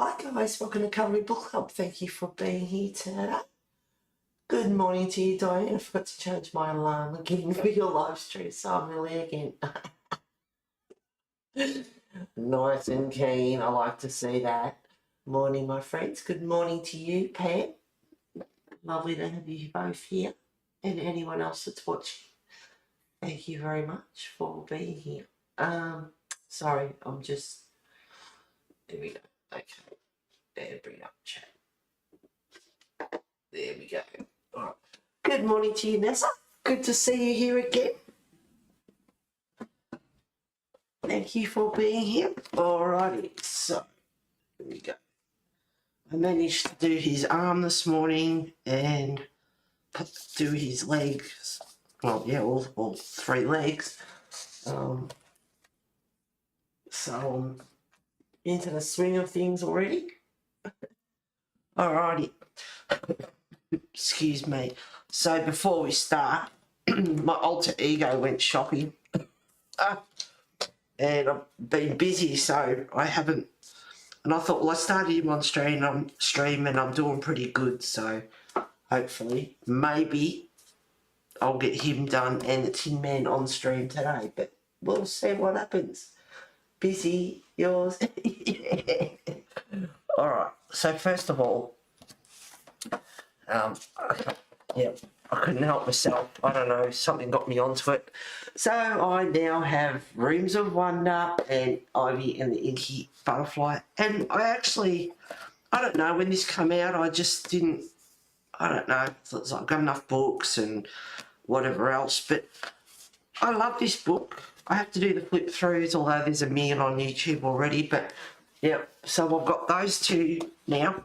Hi guys, welcome to Colouring Book Club. Thank you for being here today. Good morning to you, Diane. I forgot to change my alarm again for your live stream, so I'm early again. Nice and keen, I like to see that. Morning, my friends. Good morning to you, Pam. Lovely to have you both here, and anyone else that's watching. Thank you very much for being here. Sorry, I'm just... There we go. Okay. There, bring up chat. There we go. All right. Good morning to you, Nessa. Good to see you here again. Thank you for being here. Alrighty, so here we go. I managed to do his arm this morning and do his legs. Well, yeah, all three legs. So I'm into the swing of things already. Alrighty. Excuse me. So before we start, my alter ego went shopping. And I've been busy, so I haven't. And I thought, well, I started him on stream and I'm doing pretty good. So hopefully, maybe I'll get him done and the Tin Man on stream today. But we'll see what happens. Busy, yours. Yeah. All right. So first of all, yeah, I couldn't help myself. I don't know, something got me onto it. So I now have Rooms of Wonder and Ivy and the Inky Butterfly. And I don't know, when this came out, I just didn't, I don't know, it's like I've got enough books and whatever else. But I love this book. I have to do the flip throughs, although there's a million on YouTube already. But yeah, so I've got those two now.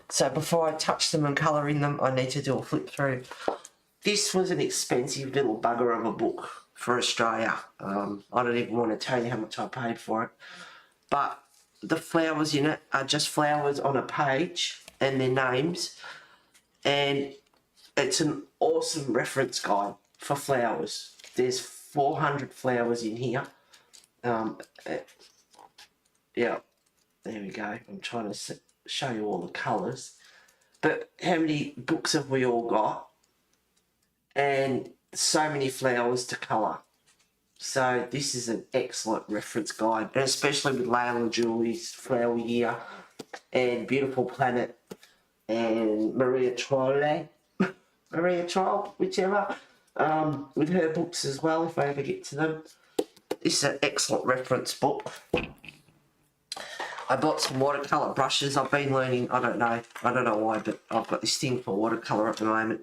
So before I touch them and colour in them, I need to do a flip through. This was an expensive little bugger of a book for Australia. I don't even want to tell you how much I paid for it. But the flowers in it are just flowers on a page and their names. And it's an awesome reference guide for flowers. There's 400 flowers in here. Yeah, there we go. I'm trying to show you all the colours. But how many books have we all got? And so many flowers to colour. So this is an excellent reference guide, and especially with Layla Julie's Flower Year and Beautiful Planet and Maria Trolle, whichever, with her books as well, if I ever get to them. This is an excellent reference book. I bought some watercolour brushes. I've been learning, I don't know why, but I've got this thing for watercolour at the moment,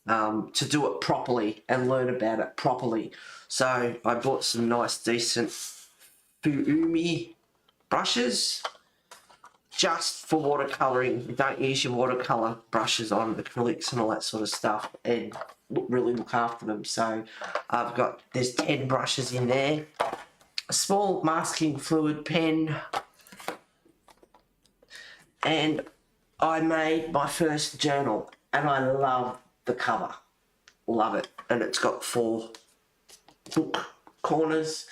to do it properly and learn about it properly. So I bought some nice, decent Fuumi brushes just for watercolouring. You don't use your watercolour brushes on acrylics and all that sort of stuff, and really look after them. So there's 10 brushes in there, a small masking fluid pen, and I made my first journal, and I love the cover. Love it. And it's got 4 book corners.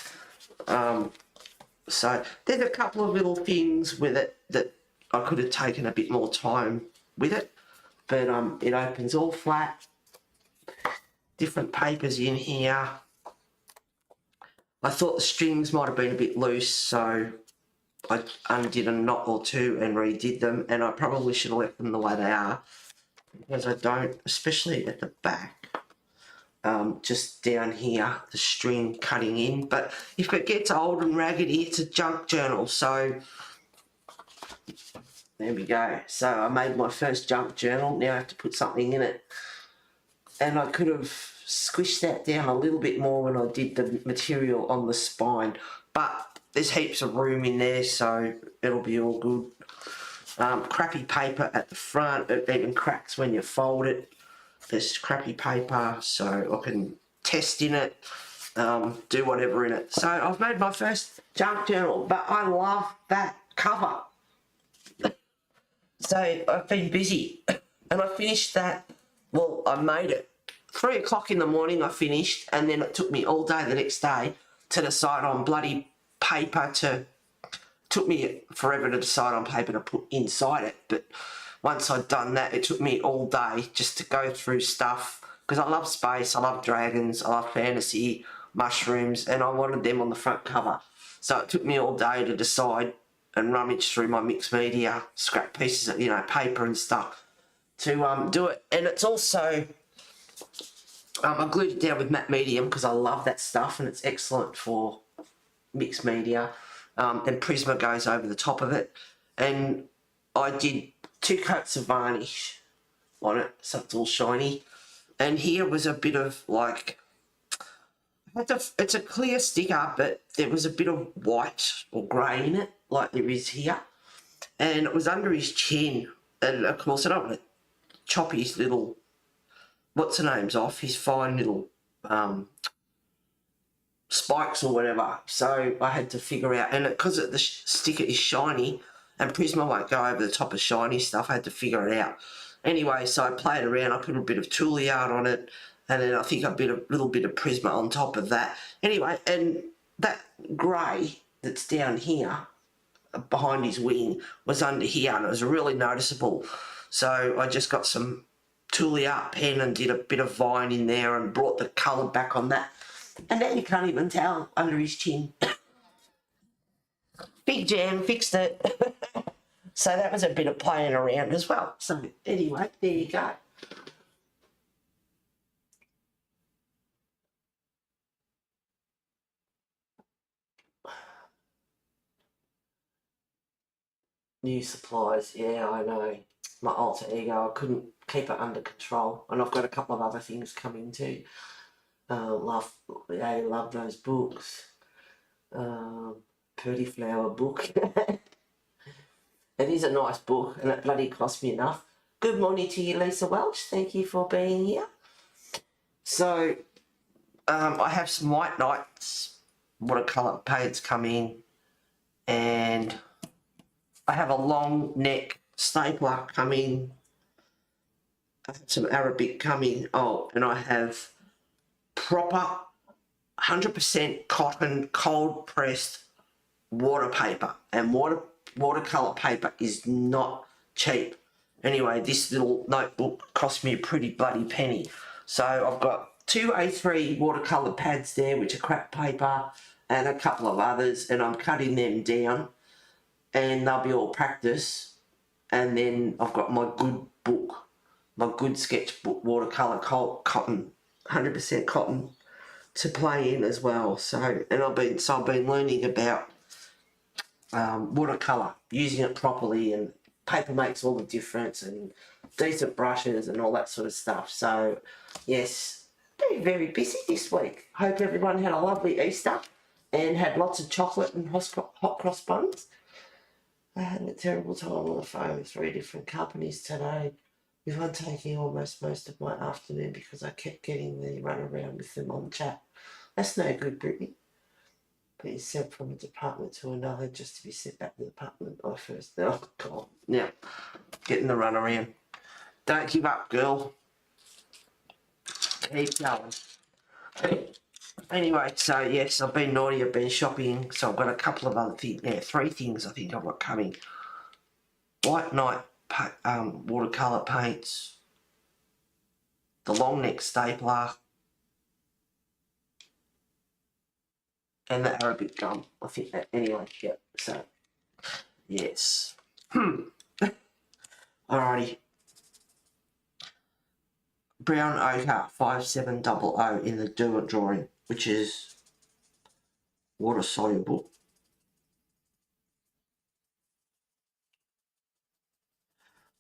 So there's a couple of little things with it that I could have taken a bit more time with it. But it opens all flat. Different papers in here. I thought the strings might have been a bit loose, so I undid a knot or two and redid them, and I probably should have left them the way they are, because I don't, especially at the back, just down here, the string cutting in. But if it gets old and raggedy, it's a junk journal, so there we go. So I made my first junk journal. Now I have to put something in it, and I could have squished that down a little bit more when I did the material on the spine, but there's heaps of room in there, so it'll be all good. Crappy paper at the front. It even cracks when you fold it. There's crappy paper, so I can test in it, do whatever in it. So I've made my first junk journal, but I love that cover. So I've been busy, and I finished that. Well, I made it 3 o'clock in the morning. I finished, and then it took me all day the next day to decide on bloody paper took me forever to decide on paper to put inside it, but once I'd done that, it took me all day just to go through stuff, because I love space, I love dragons, I love fantasy, mushrooms, and I wanted them on the front cover. So it took me all day to decide and rummage through my mixed media, scrap pieces of, paper and stuff to do it. And it's also, I glued it down with matte medium because I love that stuff and it's excellent for mixed media. And Prisma goes over the top of it. And I did 2 coats of varnish on it, so it's all shiny. And here was a bit of like, it's a clear sticker, but there was a bit of white or grey in it, like there is here. And it was under his chin. And of course, I don't want to chop his little, what's the names off, his fine little spikes or whatever. So I had to figure out, and because the sticker is shiny and Prisma won't go over the top of shiny stuff, I had to figure it out. Anyway, so I played around, I put a bit of Tule art on it, and then I think a little bit of Prisma on top of that. Anyway, and that grey that's down here behind his wing was under here, and it was really noticeable. So I just got some Tule art pen and did a bit of vine in there and brought the colour back on that. And now you can't even tell under his chin. Big Jam fixed it. So that was a bit of playing around as well. So anyway, there you go. New supplies, yeah, I know. My alter ego, I couldn't keep it under control. And I've got a couple of other things coming too. Love those books. Purdy Flower book. It is a nice book and it bloody cost me enough. Good morning to you, Lisa Welch. Thank you for being here. So, I have some White Knights watercolour paints coming, and I have a long neck stapler coming. I have some Arabic coming. Oh, and I have proper 100% cotton cold pressed water paper, and watercolour paper is not cheap. Anyway, this little notebook cost me a pretty bloody penny. So I've got 2 A3 watercolour pads there, which are crap paper, and a couple of others, and I'm cutting them down, and they'll be all practice. And then I've got my good book, my good sketchbook watercolour cotton, 100% cotton to play in as well. So, and I've been learning about watercolour, using it properly, and paper makes all the difference, and decent brushes and all that sort of stuff. So yes, been very busy this week. Hope everyone had a lovely Easter and had lots of chocolate and hot cross buns. I had a terrible time on the phone with 3 different companies today, with one taking almost most of my afternoon because I kept getting the run around with them on chat. That's no good, Brittany. Being sent from a department to another just to be sent back to the department I first. Oh, God. Now, getting the run around. Don't give up, girl. Keep going. Anyway, so yes, I've been naughty, I've been shopping, so I've got a couple of other things, 3 things I think I've got coming. White Knight watercolour paints, the long neck stapler, and the Arabic gum. I think that, anyway, yeah, so, yes. Alrighty. Brown ochre 5700 in the Do It drawing, which is water soluble.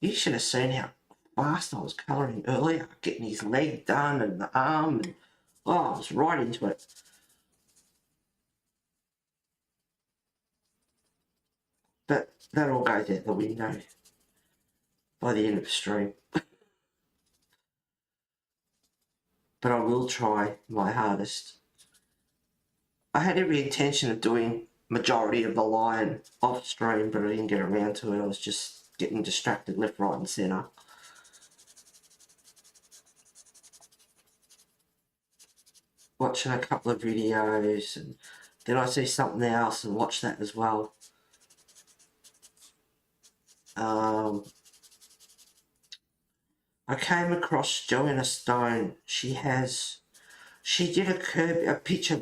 You should have seen how fast I was colouring earlier, getting his leg done and the arm, and oh, I was right into it. But that all goes out the window by the end of the stream. But I will try my hardest. I had every intention of doing majority of the line off stream, but I didn't get around to it. I was just getting distracted left, right and centre. Watching a couple of videos, and then I see something else and watch that as well. I came across Joanna Stone. She did a picture.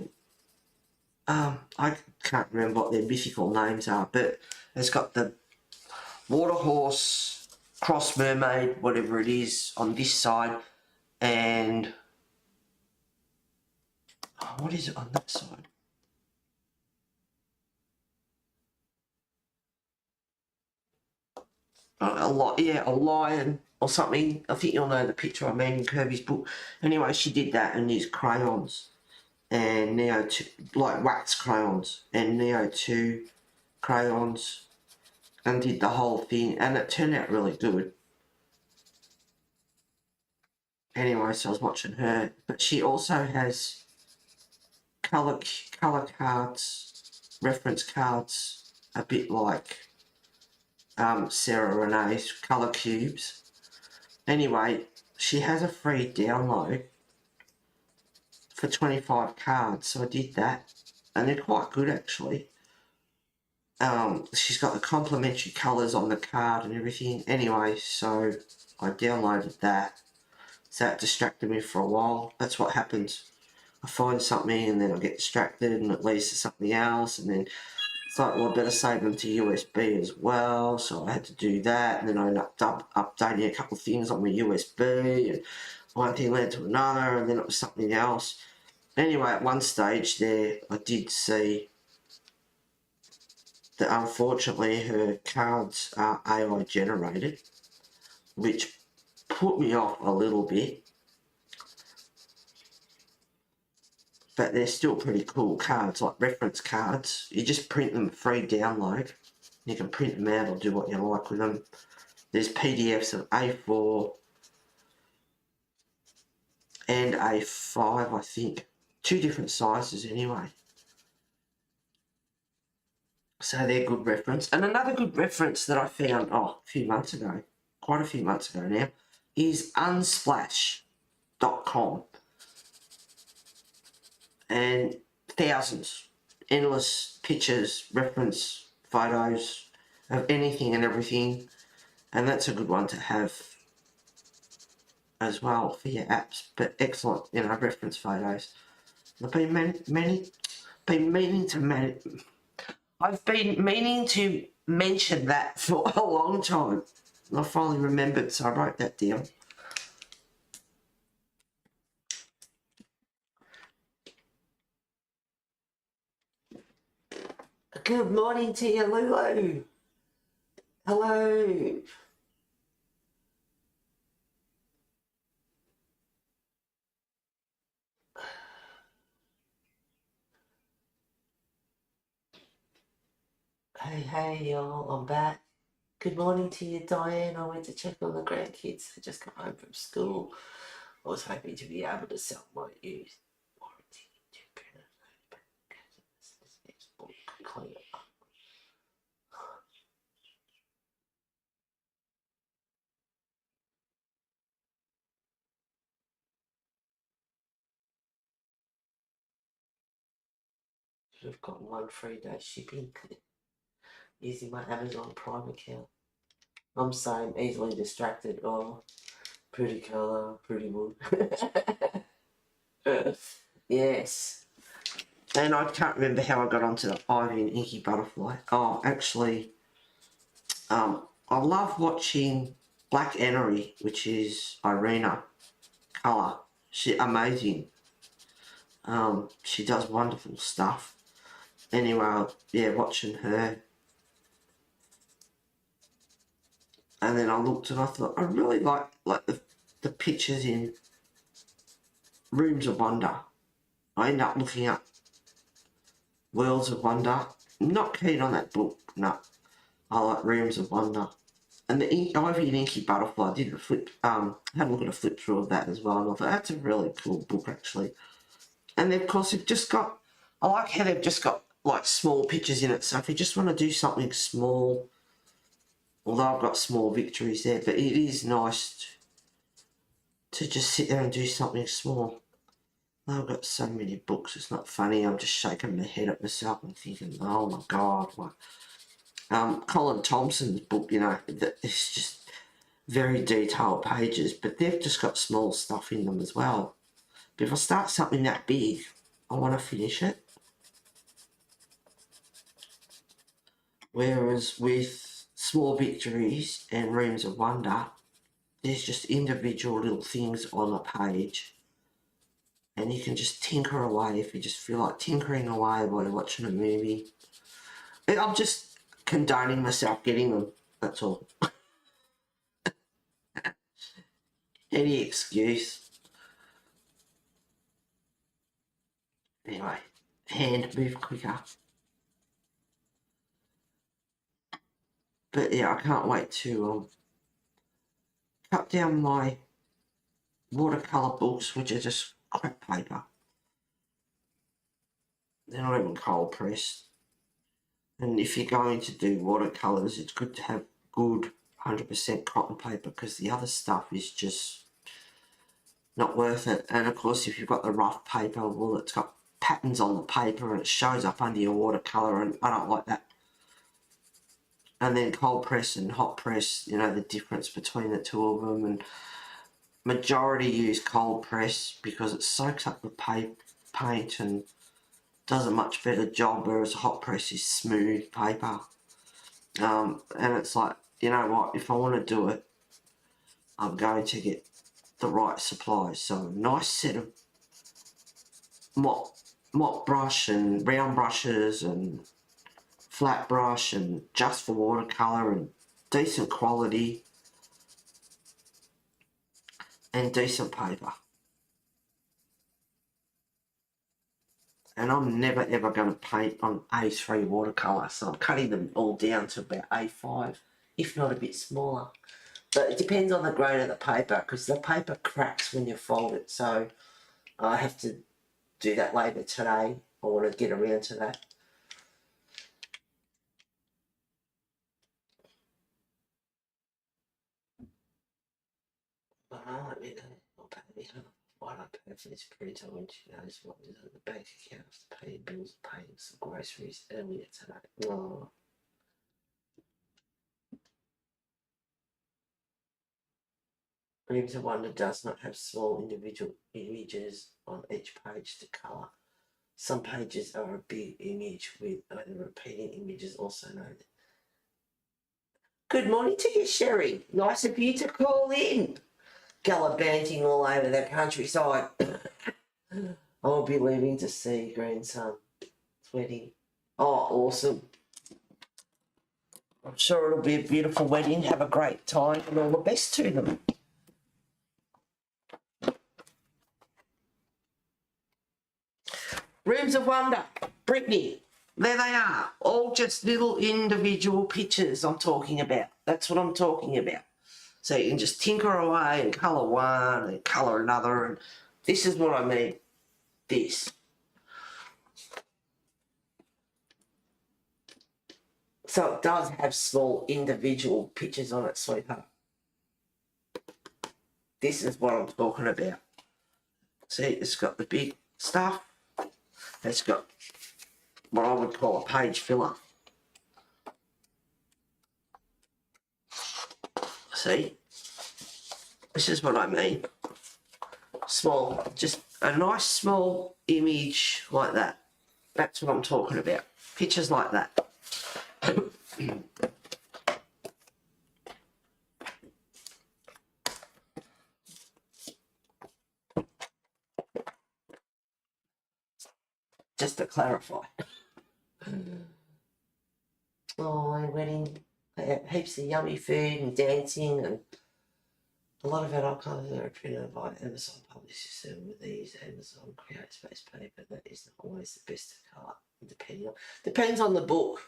I can't remember what their mythical names are, but it's got the water horse, cross mermaid, whatever it is, on this side, and what is it on that side? A lion or something. I think you'll know the picture I made in Kirby's book. Anyway, she did that and used crayons and Neo 2, like wax crayons and Neo 2 crayons, and did the whole thing, and it turned out really good. Anyway, so I was watching her, but she also has color cards, reference cards, a bit like Sarah Renee's color cubes. Anyway, she has a free download for 25 cards, so I did that, and they're quite good actually. She's got the complementary colours on the card and everything. Anyway, so I downloaded that. So that distracted me for a while. That's what happens. I find something and then I get distracted and it leads to something else, and then it's like, well, I better save them to USB as well. So I had to do that, and then I ended up updating a couple of things on my USB, and one thing led to another, and then it was something else. Anyway, at one stage there, I did see that unfortunately her cards are AI generated, which put me off a little bit. But they're still pretty cool cards, like reference cards. You just print them, free download. You can print them out or do what you like with them. There's PDFs of A4 and A5, I think. 2 different sizes anyway. So they're good reference. And another good reference that I found, a few months ago, quite a few months ago now, is unsplash.com. And thousands, endless pictures, reference photos of anything and everything. And that's a good one to have as well for your apps. But excellent, reference photos. I've been meaning to mention that for a long time. And I finally remembered, so I wrote that down. Good morning to you, Lulu. Hello. Hey, y'all, I'm back. Good morning to you, Diane. I went to check on the grandkids. I just got home from school. I was hoping to be able to sell my used warranty to clean it up. Should have gotten 1 free day shipping using my Amazon Prime account. I'm so easily distracted. Oh, pretty colour, pretty wood. Yes. And I can't remember how I got onto the Ivy and Inky Butterfly. Oh, actually, I love watching Black Enery, which is Irina Colour. She's amazing. She does wonderful stuff. Anyway, yeah, watching her. And then I looked and I thought, I really like the pictures in Rooms of Wonder. I end up looking up Worlds of Wonder. I'm not keen on that book, no. I like Rooms of Wonder. And the Ivy and Inky Butterfly, I did had a look at a flip through of that as well, and I thought that's a really cool book actually. And then, of course, they've just got, I like how they've just got like small pictures in it, so if you just want to do something small, although I've got small victories there, but it is nice to just sit there and do something small. I've got so many books, it's not funny, I'm just shaking my head at myself and thinking, oh my God, what? Colin Thompson's book, you know, it's just very detailed pages, but they've just got small stuff in them as well. But if I start something that big, I want to finish it. Whereas with Small Victories and Rooms of Wonder, there's just individual little things on a page, and you can just tinker away if you just feel like tinkering away while you're watching a movie. And I'm just condoning myself getting them, that's all. Any excuse. Anyway, hand move quicker. But yeah, I can't wait to cut down my watercolour books, which are just crap paper. They're not even cold pressed. And if you're going to do watercolours, it's good to have good 100% cotton paper, because the other stuff is just not worth it. And of course, if you've got the rough paper, well, it's got patterns on the paper and it shows up under your watercolour, and I don't like that. And then cold press and hot press, you know, the difference between the two of them. And majority use cold press because it soaks up the paint and does a much better job, whereas hot press is smooth paper. And it's like, you know what, if I want to do it, I'm going to get the right supplies. So a nice set of mop brush and round brushes and flat brush and just for watercolour and decent quality and decent paper. And I'm never ever going to paint on A3 watercolour, so I'm cutting them all down to about A5, if not a bit smaller. But it depends on the grain of the paper, because the paper cracks when you fold it, so I have to do that later today. I want to get around to that. Let me know. Why not pay for this printer when she knows what is on the bank account to pay bills, paying some groceries earlier today? Oh. Rooms of Wonder does not have small individual images on each page to colour. Some pages are a big image with only repeating images also known. Good morning to you, Sherry. Nice of you to call in. Gallivanting all over the countryside. I'll be leaving to see grandson's wedding. Oh, awesome. I'm sure it'll be a beautiful wedding. Have a great time and all the best to them. Rooms of Wonder, Brittany, there they are. All just little individual pictures I'm talking about. That's what I'm talking about. So you can just tinker away and colour one and colour another. And this is what I mean. This. So it does have small individual pictures on it, sweetheart. This is what I'm talking about. See, it's got the big stuff. It's got what I would call a page filler. See? This is what I mean. Small, just a nice small image like that. That's what I'm talking about. Pictures like that. Just to clarify. Oh, my wedding. Heaps of yummy food and dancing, and a lot of our archives are printed by Amazon publishers, and with these Amazon create space paper that is not always the best to colour, depends on the book.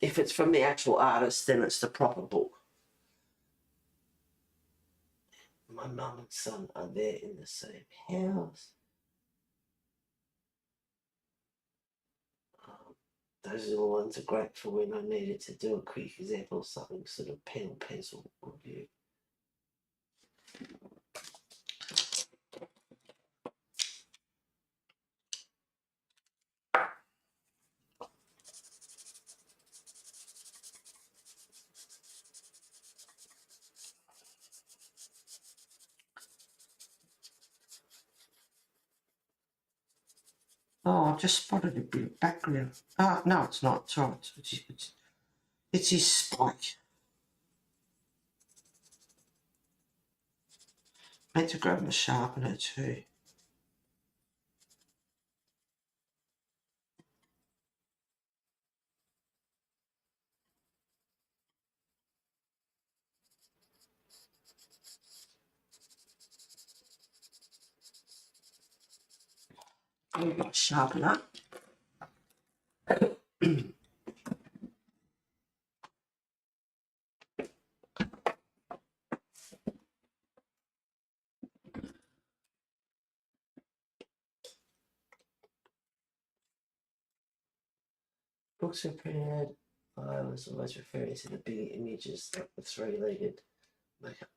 If it's from the actual artist, then it's the proper book. My mum and son are there in the same house. Those little ones are great for when I needed to do a quick example of something, sort of pen or pencil review. Oh, I just spotted a bit of background. Ah, no, it's not. It's all right. It's his spike. I meant to grab my sharpener too. I've got a sharpener. Books are printed. I was always referring to the bigger images, like the three-legged makeup.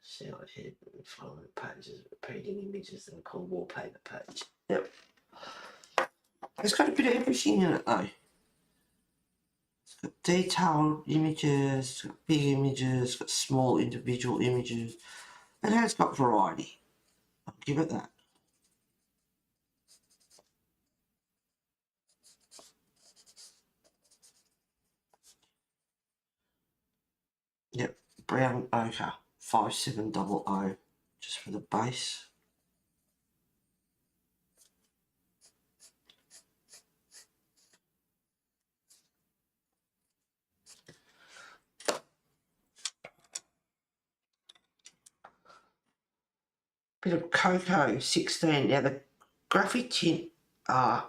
See I hit and following pages, repeating images that are called wallpaper page. Yep. It's got a bit of everything in it though. It's got detailed images, it's got big images, it's got small individual images. And then it's got variety. I'll give it that. Yep, brown ochre, 5700, just for the base. Bit of cocoa, 16. Now the graphic tint are,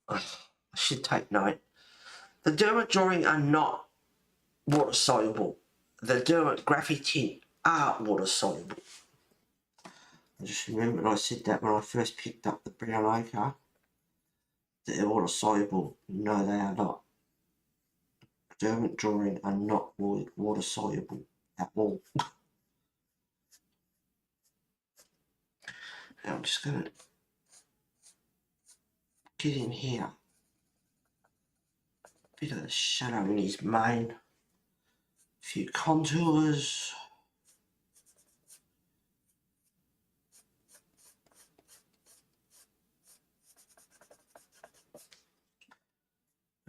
I should take note. The Derwent drawing are not water soluble. The Derwent graphic tint are water soluble. I just remembered I said that when I first picked up the brown ochre. They're water soluble. No, they are not. Derwent drawing are not water soluble at all. Now I'm just going to get in here. Bit of the shadow in his mane. A few contours.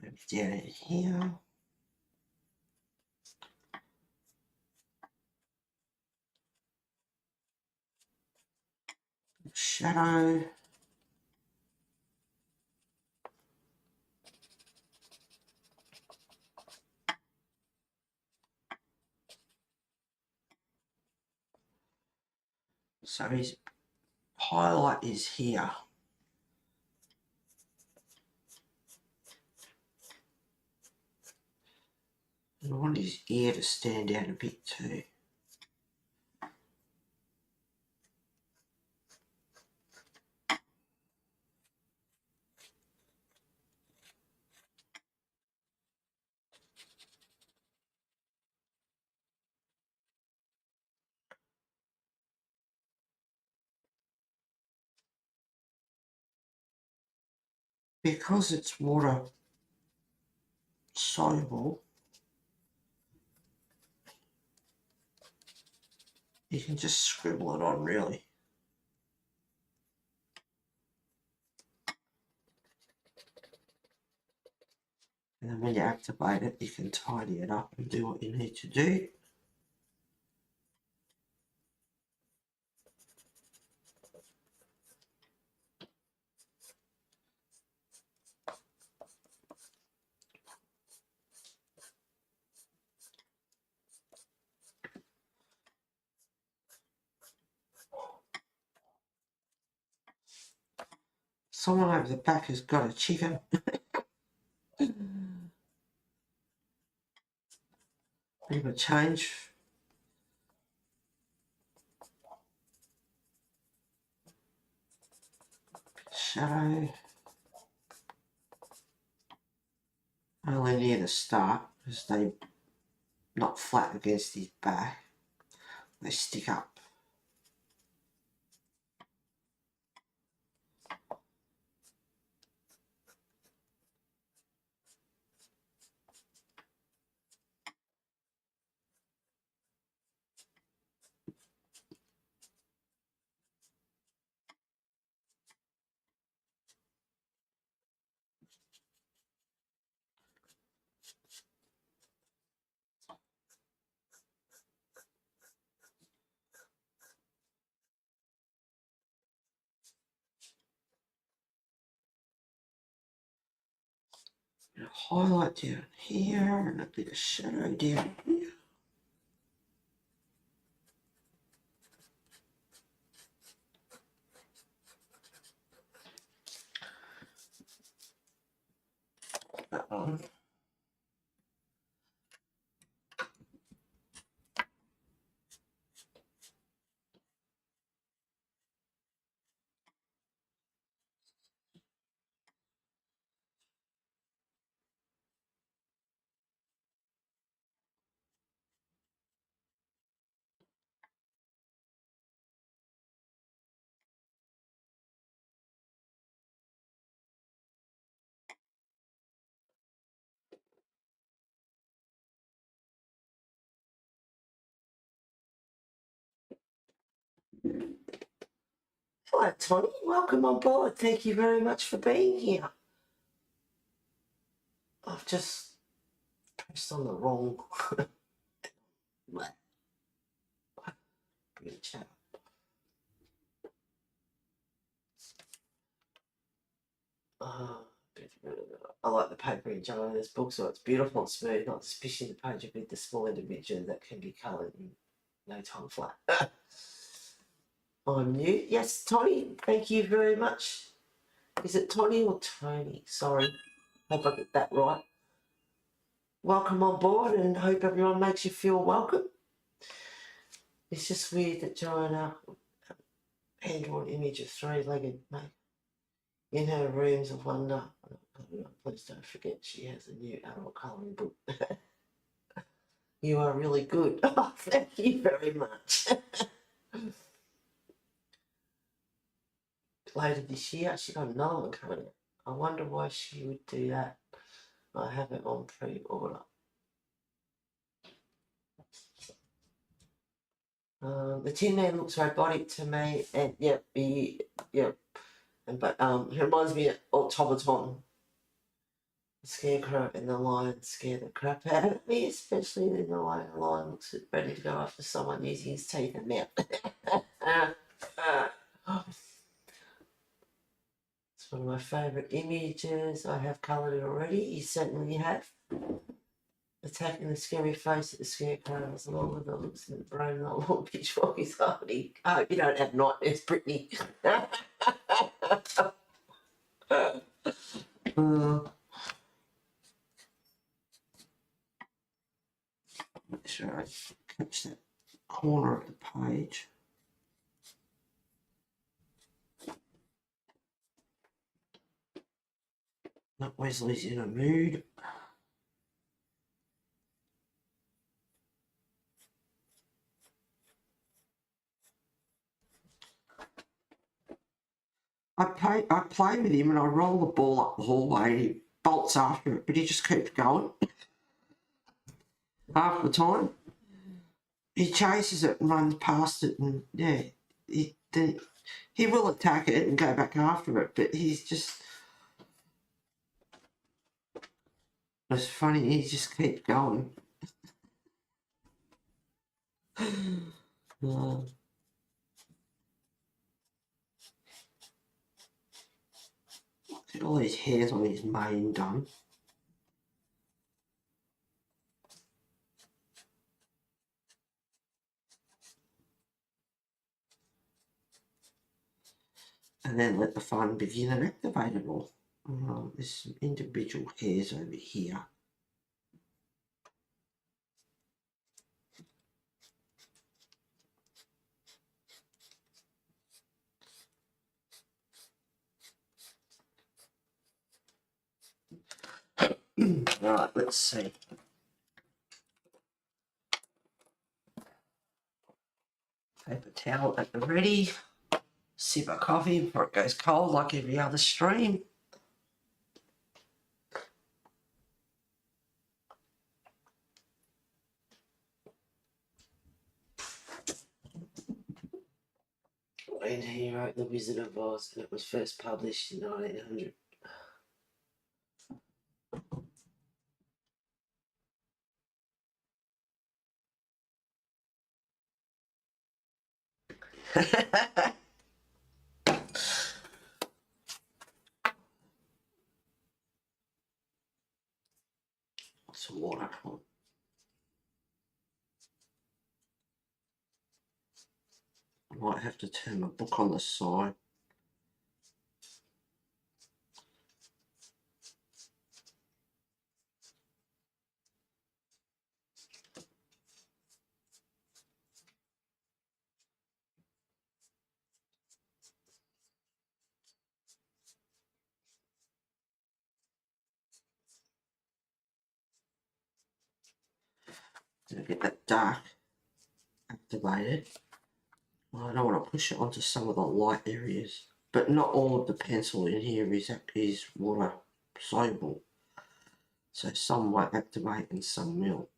Maybe down in here. Shadow. So his highlight is here. And I want his ear to stand out a bit too. Because it's water soluble, you can just scribble it on really. And then when you activate it, you can tidy it up and do what you need to do. Someone over the back has got a chicken. Bit of a change. Shadow. Only near the start because they're not flat against his back. They stick up. A highlight down here and a bit of shadow down here. That one. Hello, Tony. Welcome on board. Thank you very much for being here. I've just pressed on the wrong reach out. I like the paper in Joanna's book, so it's beautiful and smooth, not especially the page with the small individual that can be coloured in no time flat. I'm new. Yes, Tony, thank you very much. Is it Tony or Tony? Sorry, hope I get that right. Welcome on board and hope everyone makes you feel welcome. It's just weird that Joanna, hand-drawn image of three-legged mate in her rooms of wonder. Please don't forget she has a new adult colouring book. You are really good. Oh, thank you very much. Later this year, she got another one coming out. I wonder why she would do that. I have it on pre-order. The Tin Man looks robotic to me, and yep, he reminds me of automaton. The scarecrow and the lion scare the crap out of me, especially when the lion looks ready to go after someone using his teeth and mouth. It's one of my favourite images. I have coloured it already. You certainly have. Attacking the scary face of the scarecrow as long as it looks in the brain and the long pitchfork is holding. I hope you don't have nightmares, Brittany. Make sure I catch that corner of the page. Not Wesley's in a mood. I play with him and I roll the ball up the hallway and he bolts after it, but he just keeps going. Half the time, he chases it and runs past it, and yeah, he will attack it and go back after it, but he's just, it's funny, he just keeps going. Look at all these hairs on his mane done. And then let the fun begin and activate it all. There's some individual hairs over here. Right, let's see. Paper towel at the ready. Sip of coffee before it goes cold like every other stream. And he wrote The Wizard of Oz, and it was first published in 1900. some water on. I might have to turn my book on the side. To get that dark activated. Well, I don't want to push it onto some of the light areas, but not all of the pencil in here is water soluble. So some won't activate and some will.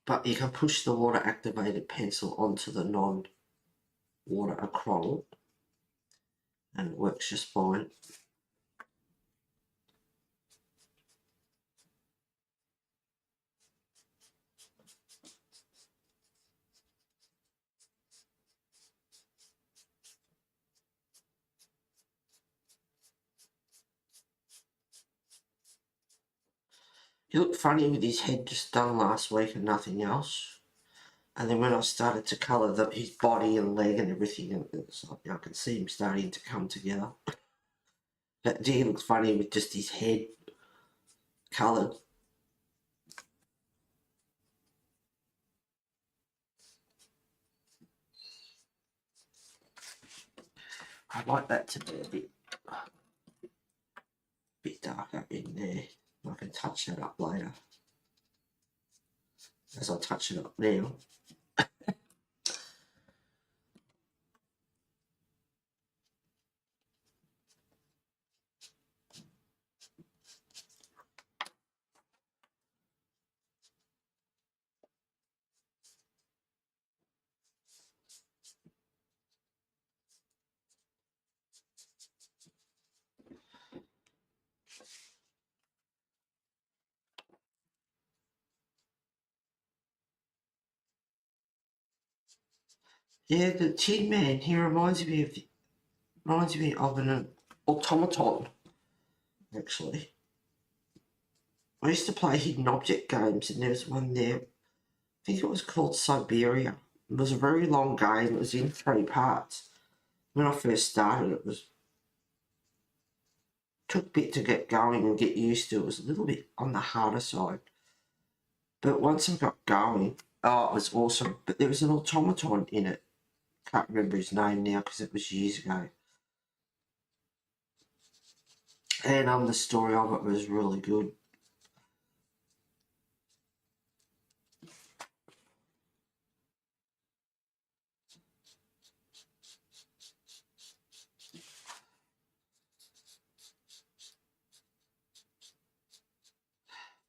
But you can push the water activated pencil onto the non-water acrylic and it works just fine. He looked funny with his head just done last week and nothing else. And then when I started to colour his body and leg and everything, and it's like, I can see him starting to come together. That deer looks funny with just his head coloured. I like that to be a bit darker in there. I can touch that up later. As I touch it up now. Yeah, the Tin Man, he reminds me of an automaton, actually. I used to play hidden object games and there was one there, I think it was called Siberia. It was a very long game, it was in 3 parts. When I first started it took a bit to get going and get used to. It was a little bit on the harder side. But once I got going, oh, it was awesome. But there was an automaton in it. Can't remember his name now because it was years ago. And the story of it was really good.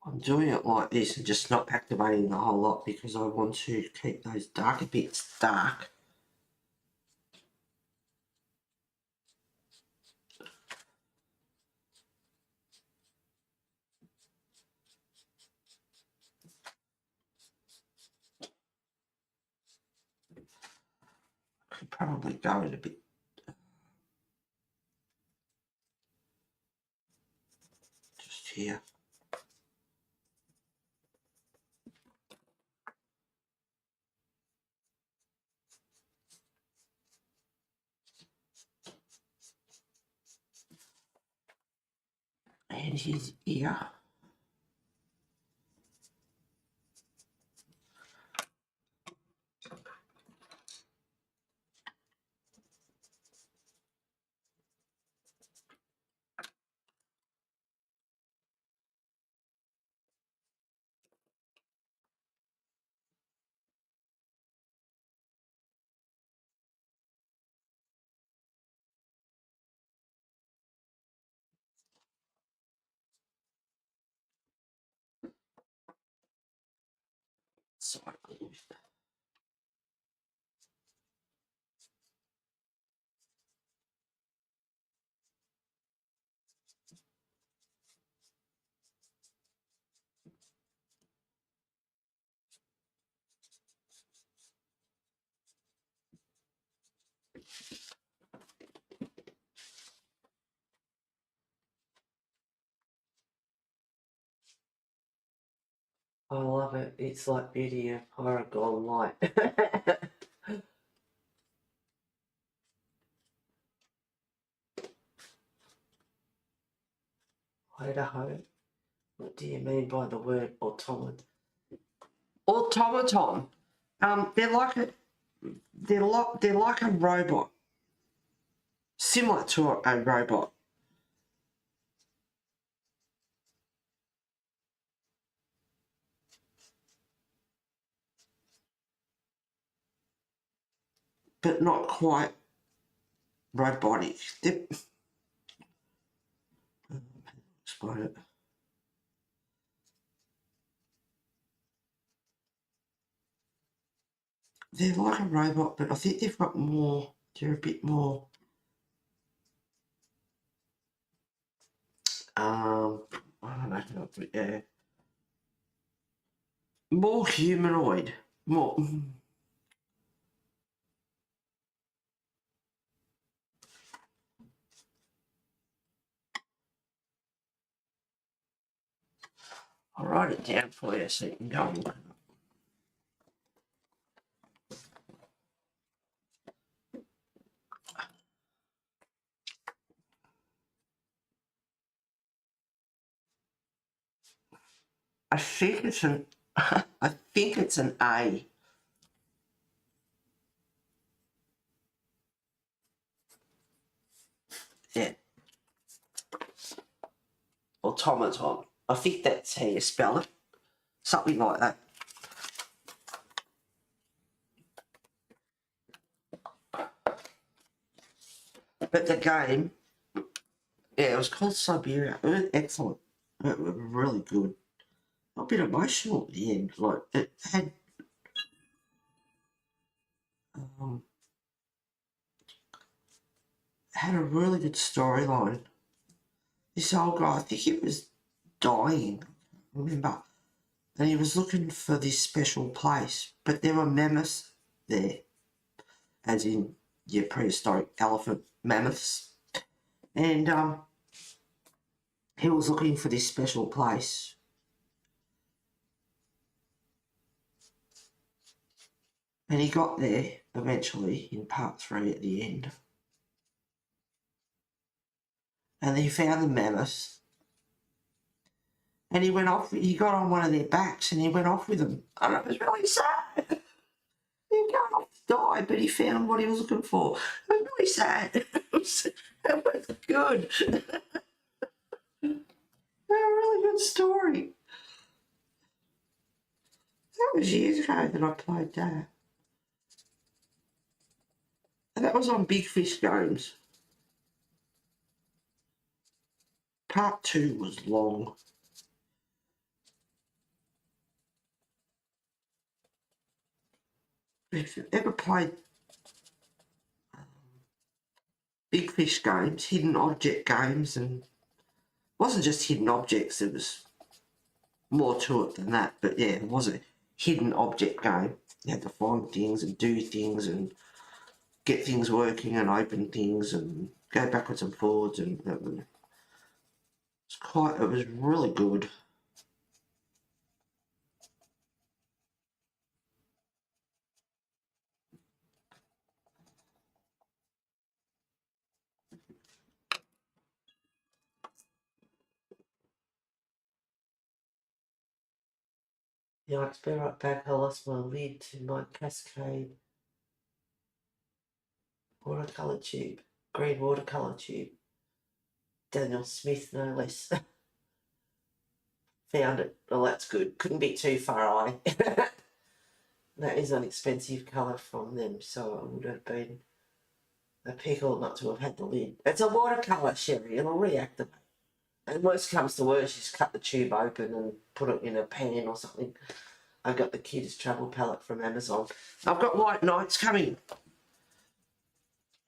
I'm doing it like this and just not activating the whole lot because I want to keep those darker bits dark. I could probably go in a bit. Just here. And his ear. Sorry. I love it. It's like Beauty of Horror gone light. Idaho. What do you mean by the word automaton? Automaton. They're like a robot, similar to a robot. But not quite robotic. Explain it. They're like a robot, but I think they've got more. They're a bit more. I don't know, but yeah, more humanoid. More. I'll write it down for you so you can go and look it up. I think it's an I think it's an A. Yeah. Automaton. I think that's how you spell it. Something like that. But the game, yeah, it was called Siberia. It was excellent. It was really good. A bit emotional at the end. Like, it had a really good storyline. This old guy, I think he was dying, remember? And he was looking for this special place, but there were mammoths there, as in your prehistoric elephant mammoths. And he was looking for this special place. And he got there eventually in part 3 at the end. And he found the mammoths. And he went off, he got on one of their backs and he went off with them. And it was really sad. He was going off to die, but he found what he was looking for. It was really sad. It was good. A really good story. That was years ago that I played that. And that was on Big Fish Games. Part 2 was long. If you ever played Big Fish Games, hidden object games, and it wasn't just hidden objects, there was more to it than that, but yeah, it was a hidden object game. You had to find things and do things and get things working and open things and go backwards and forwards, and it was really good. Yeah, I'll be right back. I lost my lid to my Cascade watercolour tube, green watercolour tube. Daniel Smith, no less. Found it. Well, that's good. Couldn't be too far away. That is an expensive colour from them, so it would have been a pickle not to have had the lid. It's a watercolour, Sherry. It'll reactivate. And worst comes to worst, just cut the tube open and put it in a pan or something. I got the Kids Travel palette from Amazon. I've got White Nights coming.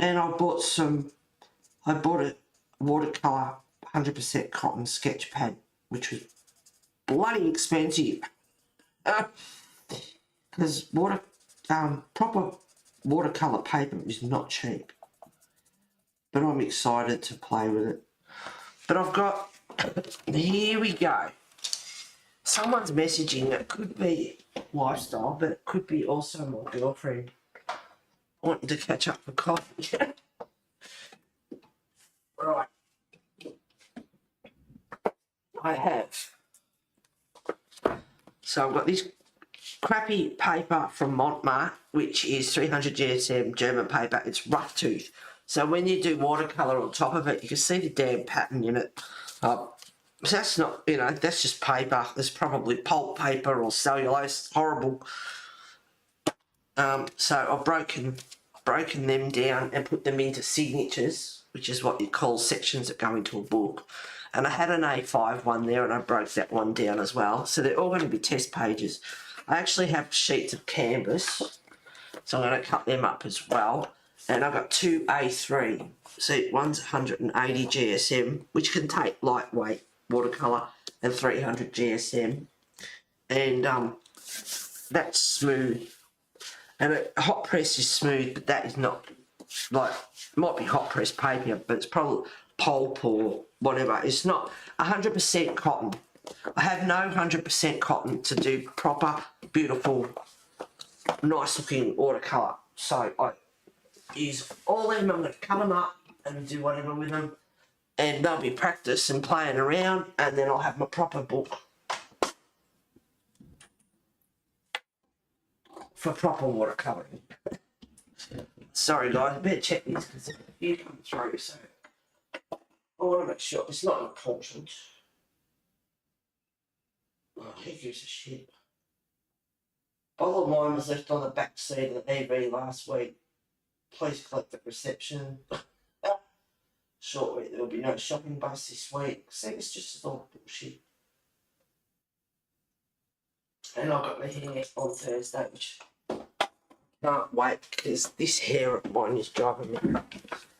And I bought a watercolour 100% cotton sketch pad, which was bloody expensive. Because proper watercolour paper is not cheap. But I'm excited to play with it. But I've got, here we go. someone's messaging. It could be lifestyle, but it could be also my girlfriend wanting to catch up for coffee. Right. I have. So I've got this crappy paper from Montmartre, which is 300 GSM German paper. It's rough tooth. So when you do watercolour on top of it, you can see the damn pattern in it. So that's not, you know, that's just paper. There's probably pulp paper or cellulose. Horrible. So I've broken them down and put them into signatures, which is what you call sections that go into a book. And I had an A5 one there and I broke that one down as well. So they're all going to be test pages. I actually have sheets of canvas, so I'm going to cut them up as well. And I've got two A3. See, one's 180 GSM, which can take lightweight watercolour, and 300 GSM. And that's smooth. And a hot press is smooth, but that is not, like, might be hot press paper, but it's probably pulp or whatever. It's not 100% cotton. I have no 100% cotton to do proper, beautiful, nice looking watercolour. So I use all them, I'm going to cut them up and do whatever with them. And they'll be practice and playing around, and then I'll have my proper book for proper watercolouring. Sorry guys, I better check these because there's a few come through, so I want to make sure it's not important. Oh, who gives a shit? Bottle of wine was left on the back seat of the EV last week. Please collect at reception. Shortly, there will be no shopping bus this week. See, it's just all bullshit. And I've got my hair on Thursday, which can't wait because this hair of mine is driving me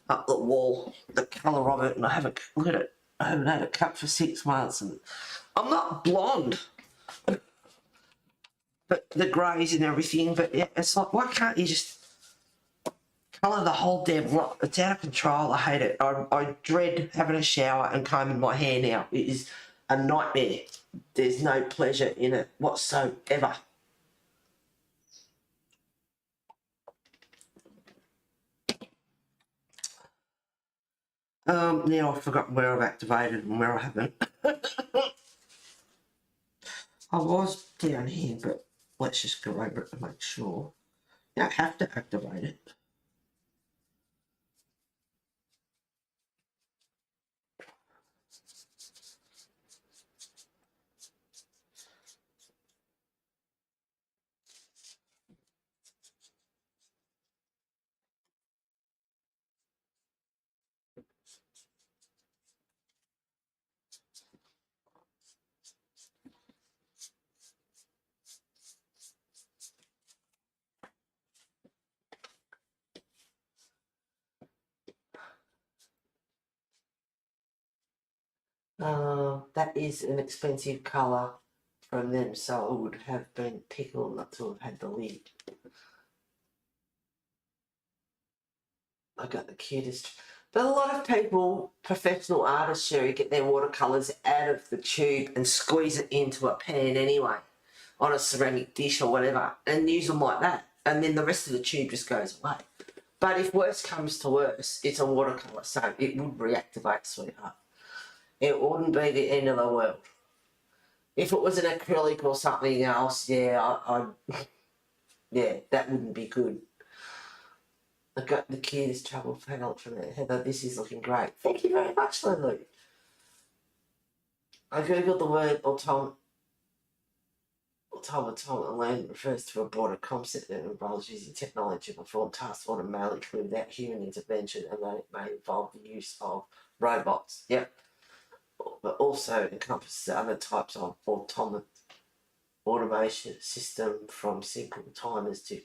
up the wall. The colour of it, and I haven't had it cut for 6 months, and I'm not blonde, but the greys and everything. But yeah, it's like, why can't you just colour the whole damn lot? It's out of control. I hate it. I dread having a shower and combing my hair now. It is a nightmare. There's no pleasure in it whatsoever. Now I've forgotten where I've activated and where I haven't. I was down here, but let's just go over it to make sure. You don't have to activate it. That is an expensive colour from them, so it would have been tickled not to have had the lid. I got the cutest. But a lot of people, professional artists, Sherry, get their watercolours out of the tube and squeeze it into a pan anyway, on a ceramic dish or whatever, and use them like that. And then the rest of the tube just goes away. But if worse comes to worse, it's a watercolour, so it would reactivate, sweetheart. It wouldn't be the end of the world. If it was an acrylic or something else, yeah, yeah, that wouldn't be good. I got the cutest travel panel from it. Heather, this is looking great. Thank you very much, Lulu. I googled the word automaton and land refers to a broader concept that involves using technology to perform tasks automatically without human intervention, and that it may involve the use of robots. Yep. But also encompasses other types of automation system, from simple timers to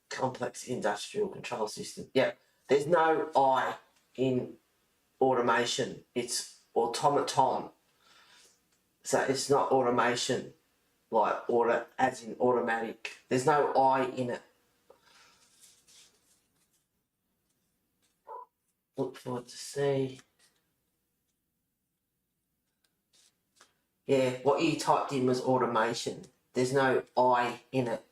complex industrial control system. Yeah, there's no I in automation. It's automaton. So it's not automation like as in automatic. There's no I in it. Look forward to see. Yeah, what you typed in was automation. There's no I in it.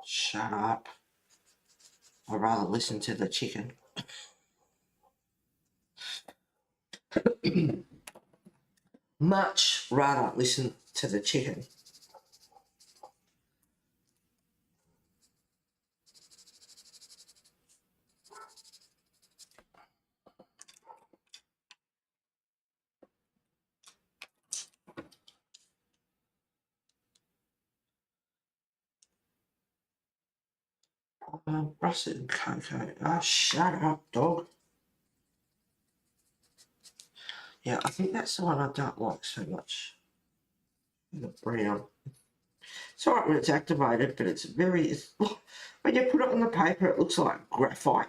Shut up. I'd rather listen to the chicken. Much rather listen to the chicken. Russet and cocoa. Oh, shut up, dog. Yeah, I think that's the one I don't like so much. The brown. It's alright when it's activated, but it's when you put it on the paper, it looks like graphite.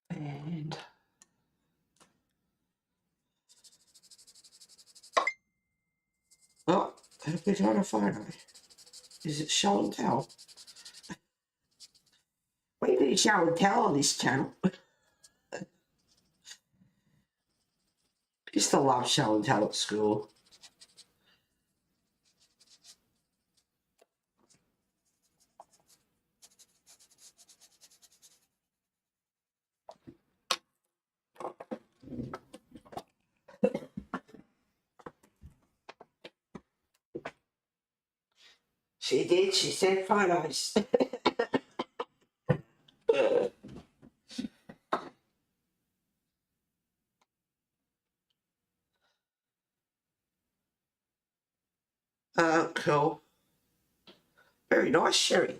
And oh, have we got a photo? Is it show and tell? We do show and tell on this channel. Used to love show and tell at school. She did, she sent photos. Cool. Very nice, Sherry.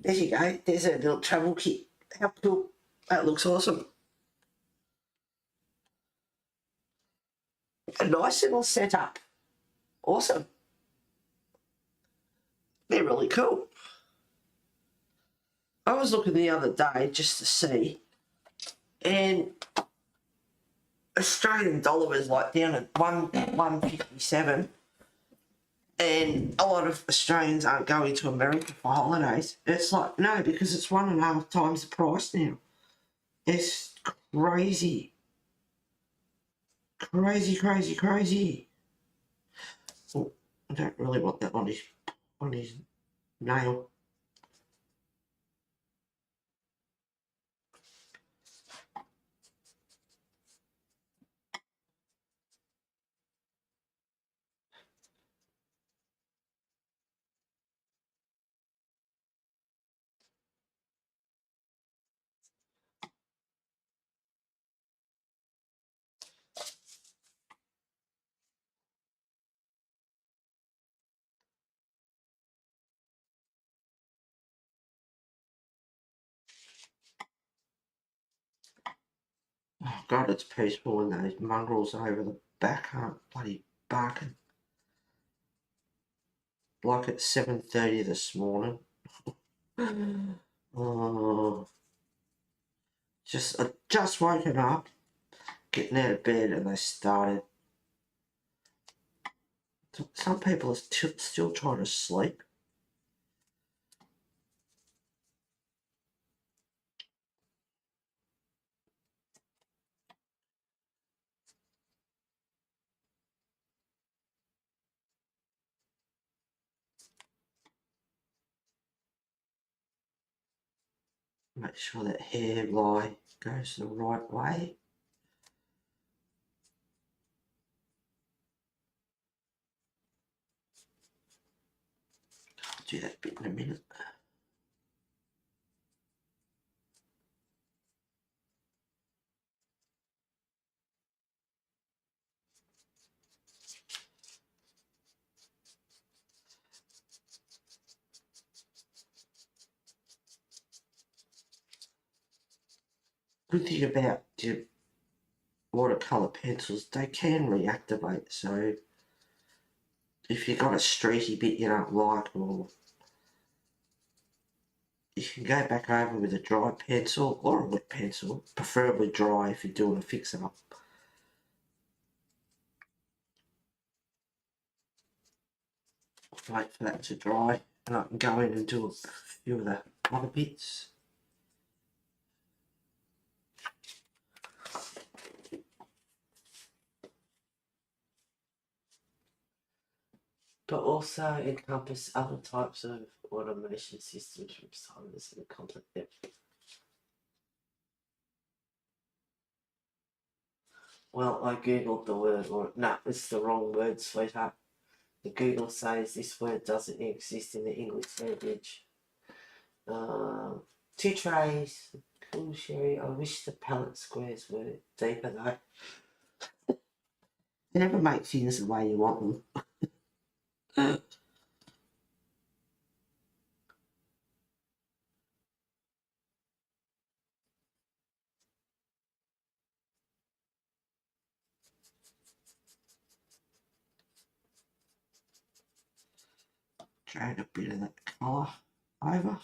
There you go. There's a little travel kit. How cool. That looks awesome. A nice little setup. Awesome. They're really cool. I was looking the other day just to see, and Australian dollar was like down at 157, and a lot of Australians aren't going to America for holidays. It's like, no, because it's 1.5 times the price now. It's crazy. Crazy, crazy, crazy. Oh, I don't really want that on his nail. Oh, God, it's peaceful when those mongrels over the back aren't bloody barking. Like at 7:30 this morning. Oh, I just woken up, getting out of bed, and they started. Some people are still trying to sleep. Make sure that hair lie goes the right way. I'll do that bit in a minute. Good thing about watercolour pencils, they can reactivate, so if you've got a streaky bit you don't like, or you can go back over with a dry pencil or a wet pencil, preferably dry if you're doing a fix-up. Wait for that to dry and I can go in and do a few of the other bits. But also encompass other types of automation systems from designers and content depth. Well, I googled the word, or no, it's the wrong word, sweetheart. The Google says this word doesn't exist in the English language. Two trays, cool sherry. I wish the palette squares were deeper though. You never make things the way you want them. Drag a bit of that colour over.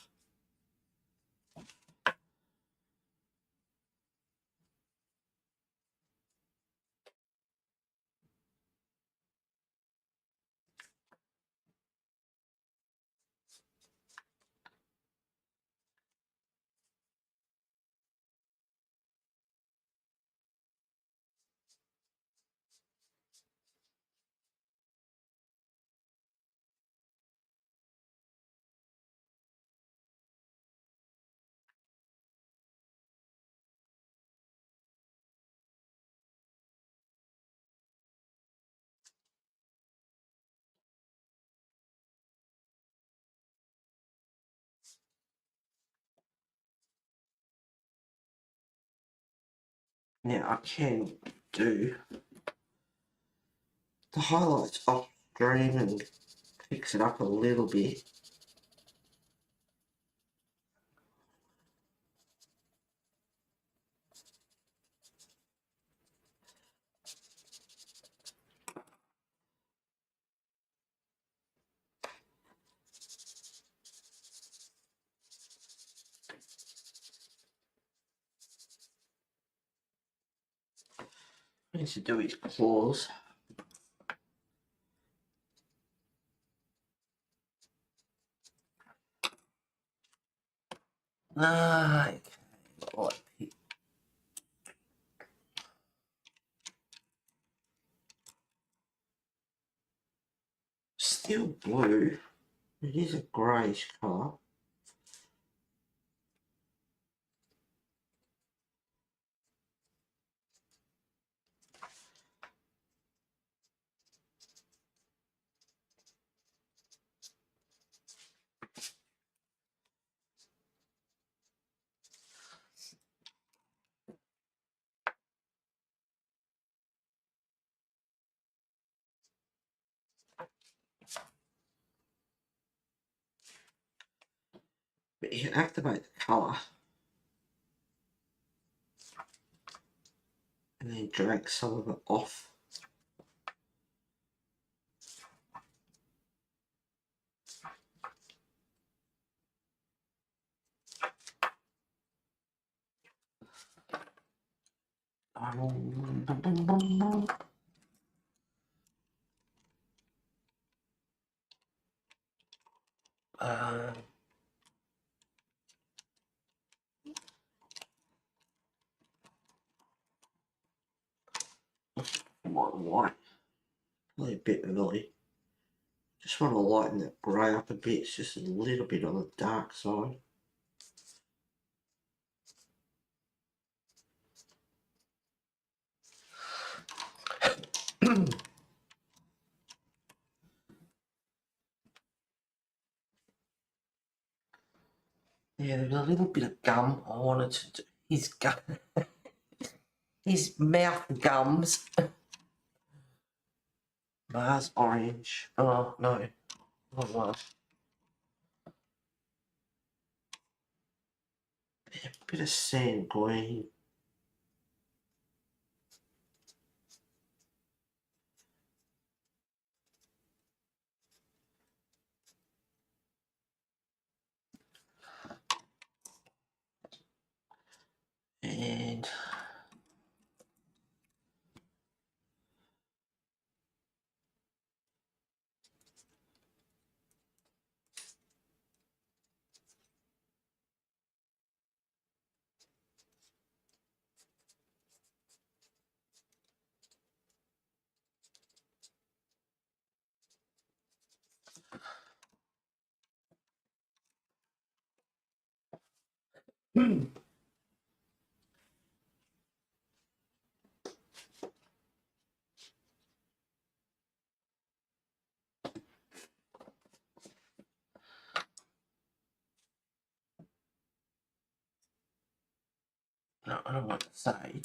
Now I can do the highlights off screen and fix it up a little bit. What I need to do his claws. Okay, right. Still blue. It is a greyish colour. But you can activate the colour and then drag some of it off. White, probably a bit early. Just want to lighten that grey up a bit. It's just a little bit on the dark side. Yeah, there's a little bit of gum I wanted to do. His gum, his mouth gums. Mars orange. Oh no, not one. A bit of sand green. And no, I don't want to say.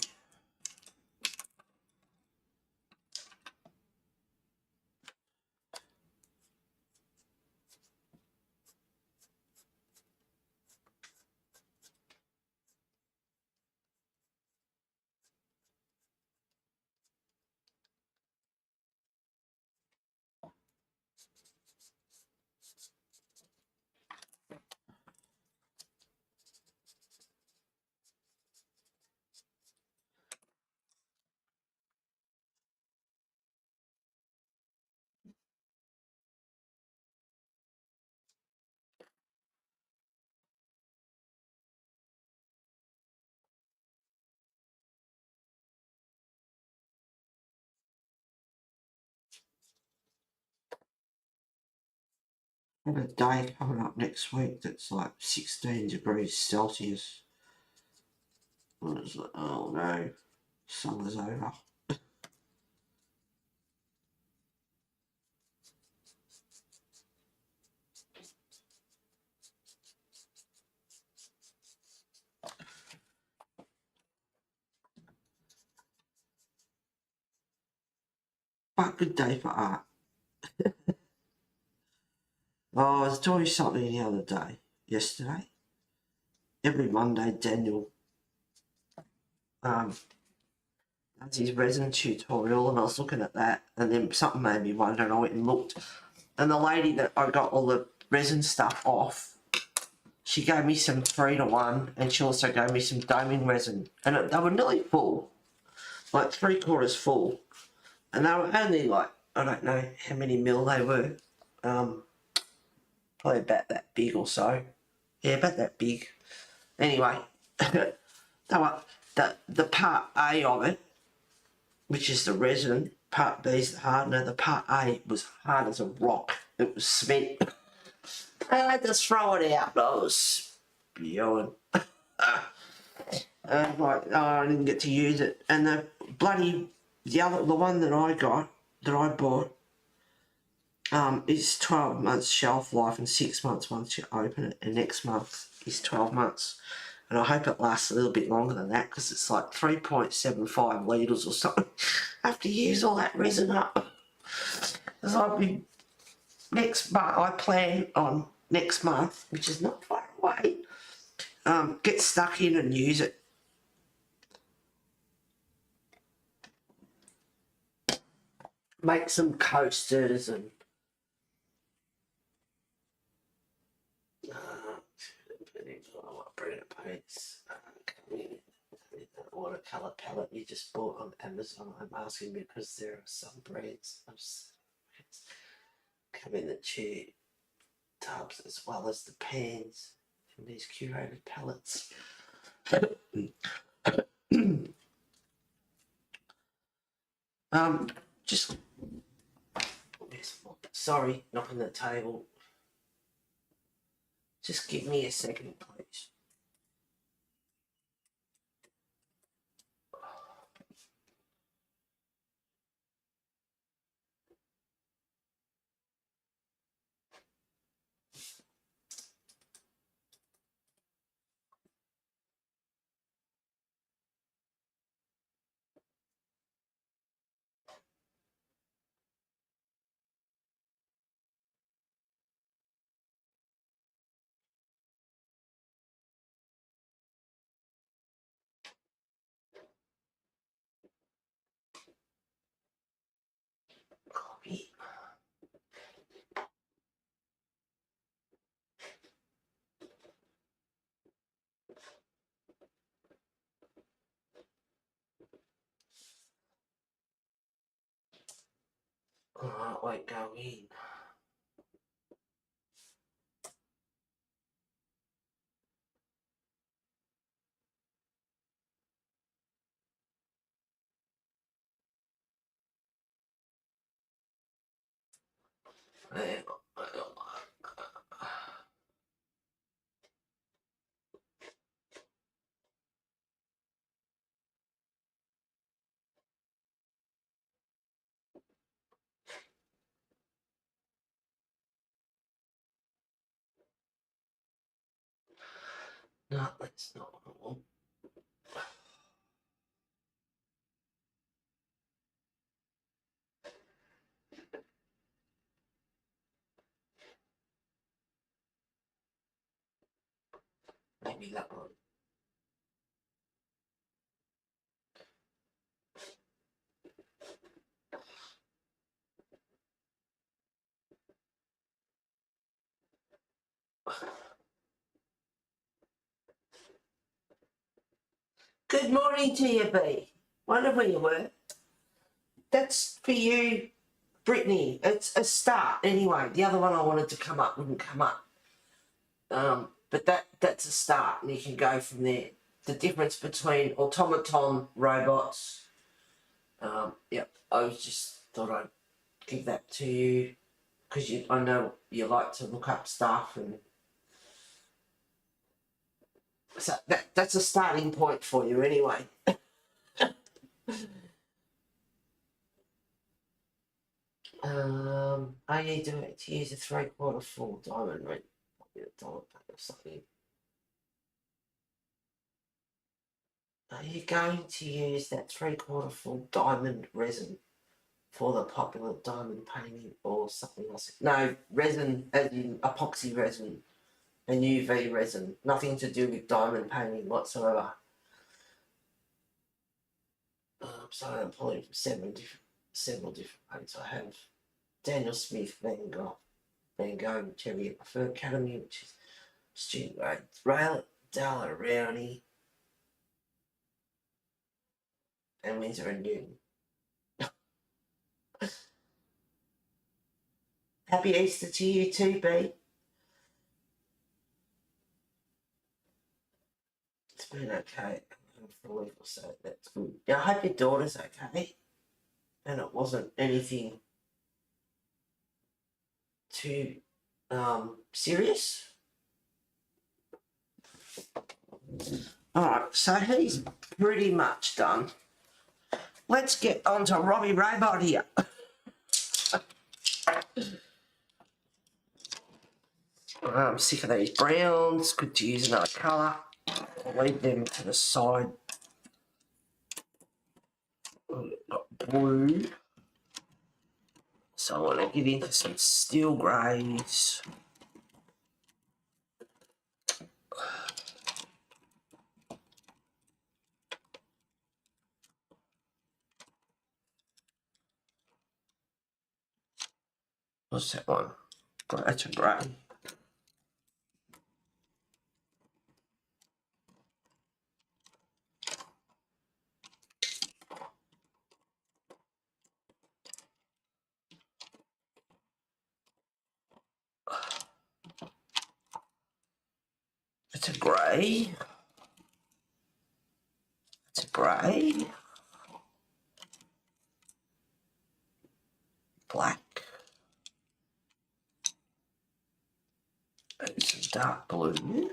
I have a day coming up next week that's like 16 degrees Celsius. And it's like, oh no, summer's over. But good day for art. Oh, I was doing something the other day, yesterday. Every Monday, Daniel does his resin tutorial, and I was looking at that, and then something made me wonder, and I went and looked. And the lady that I got all the resin stuff off, she gave me some 3-to-1, and she also gave me some doming resin, and they were nearly full, like 3/4 full, and they were only like, I don't know how many mil they were, probably about that big or so. Yeah, about that big. Anyway, they were, the part A of it, which is the resin, part B is the hardener. The part A was hard as a rock. It was cement. I had to throw it out. I was spewing. Like, oh, I didn't get to use it. And the one that I bought, is 12 months shelf life and 6 months once you open it, and next month is 12 months. And I hope it lasts a little bit longer than that, because it's like 3.75 litres or something. I have to use all that resin up. Because I plan on next month, which is not far away, get stuck in and use it. Make some coasters and bring it paints. Watercolor palette you just bought on Amazon. I'm asking because there are some brands come in the tube tubs as well as the pans in these curated palettes. Just sorry, knocking the table. Just give me a second, please. won't go in. No, that's not what I want. Maybe that one. Good morning to you, B. Wonder where you were. That's for you, Brittany. It's a start anyway. The other one I wanted to come up wouldn't come up. But that's a start, and you can go from there. The difference between automaton robots. Yep, I was just thought I'd give that to you because I know you like to look up stuff, and so that's a starting point for you anyway. Are you doing it to use a 3/4 full diamond ring? Probably a diamond pack or something. Are you going to use that 3/4 full diamond resin for the popular diamond painting or something else? No, resin as in epoxy resin and UV resin. Nothing to do with diamond painting whatsoever. So I'm pulling from several different paints. I have Daniel Smith, Van Gogh, Cherry Preferred Academy, which is student grade. Rail, Dalla Rowney, and Windsor and Newton. Happy Easter to you too, B. It's been okay for a week or so. That's good. Yeah, I hope your daughter's okay. And it wasn't anything too serious. Alright, so he's pretty much done. Let's get on to Robbie Robot here. I'm sick of these browns. Good to use another colour. I'll leave them to the side. Got blue. So I want to get into some steel greys. What's that one? That's a grey. It's a grey. It's a grey. Black. And some dark blue.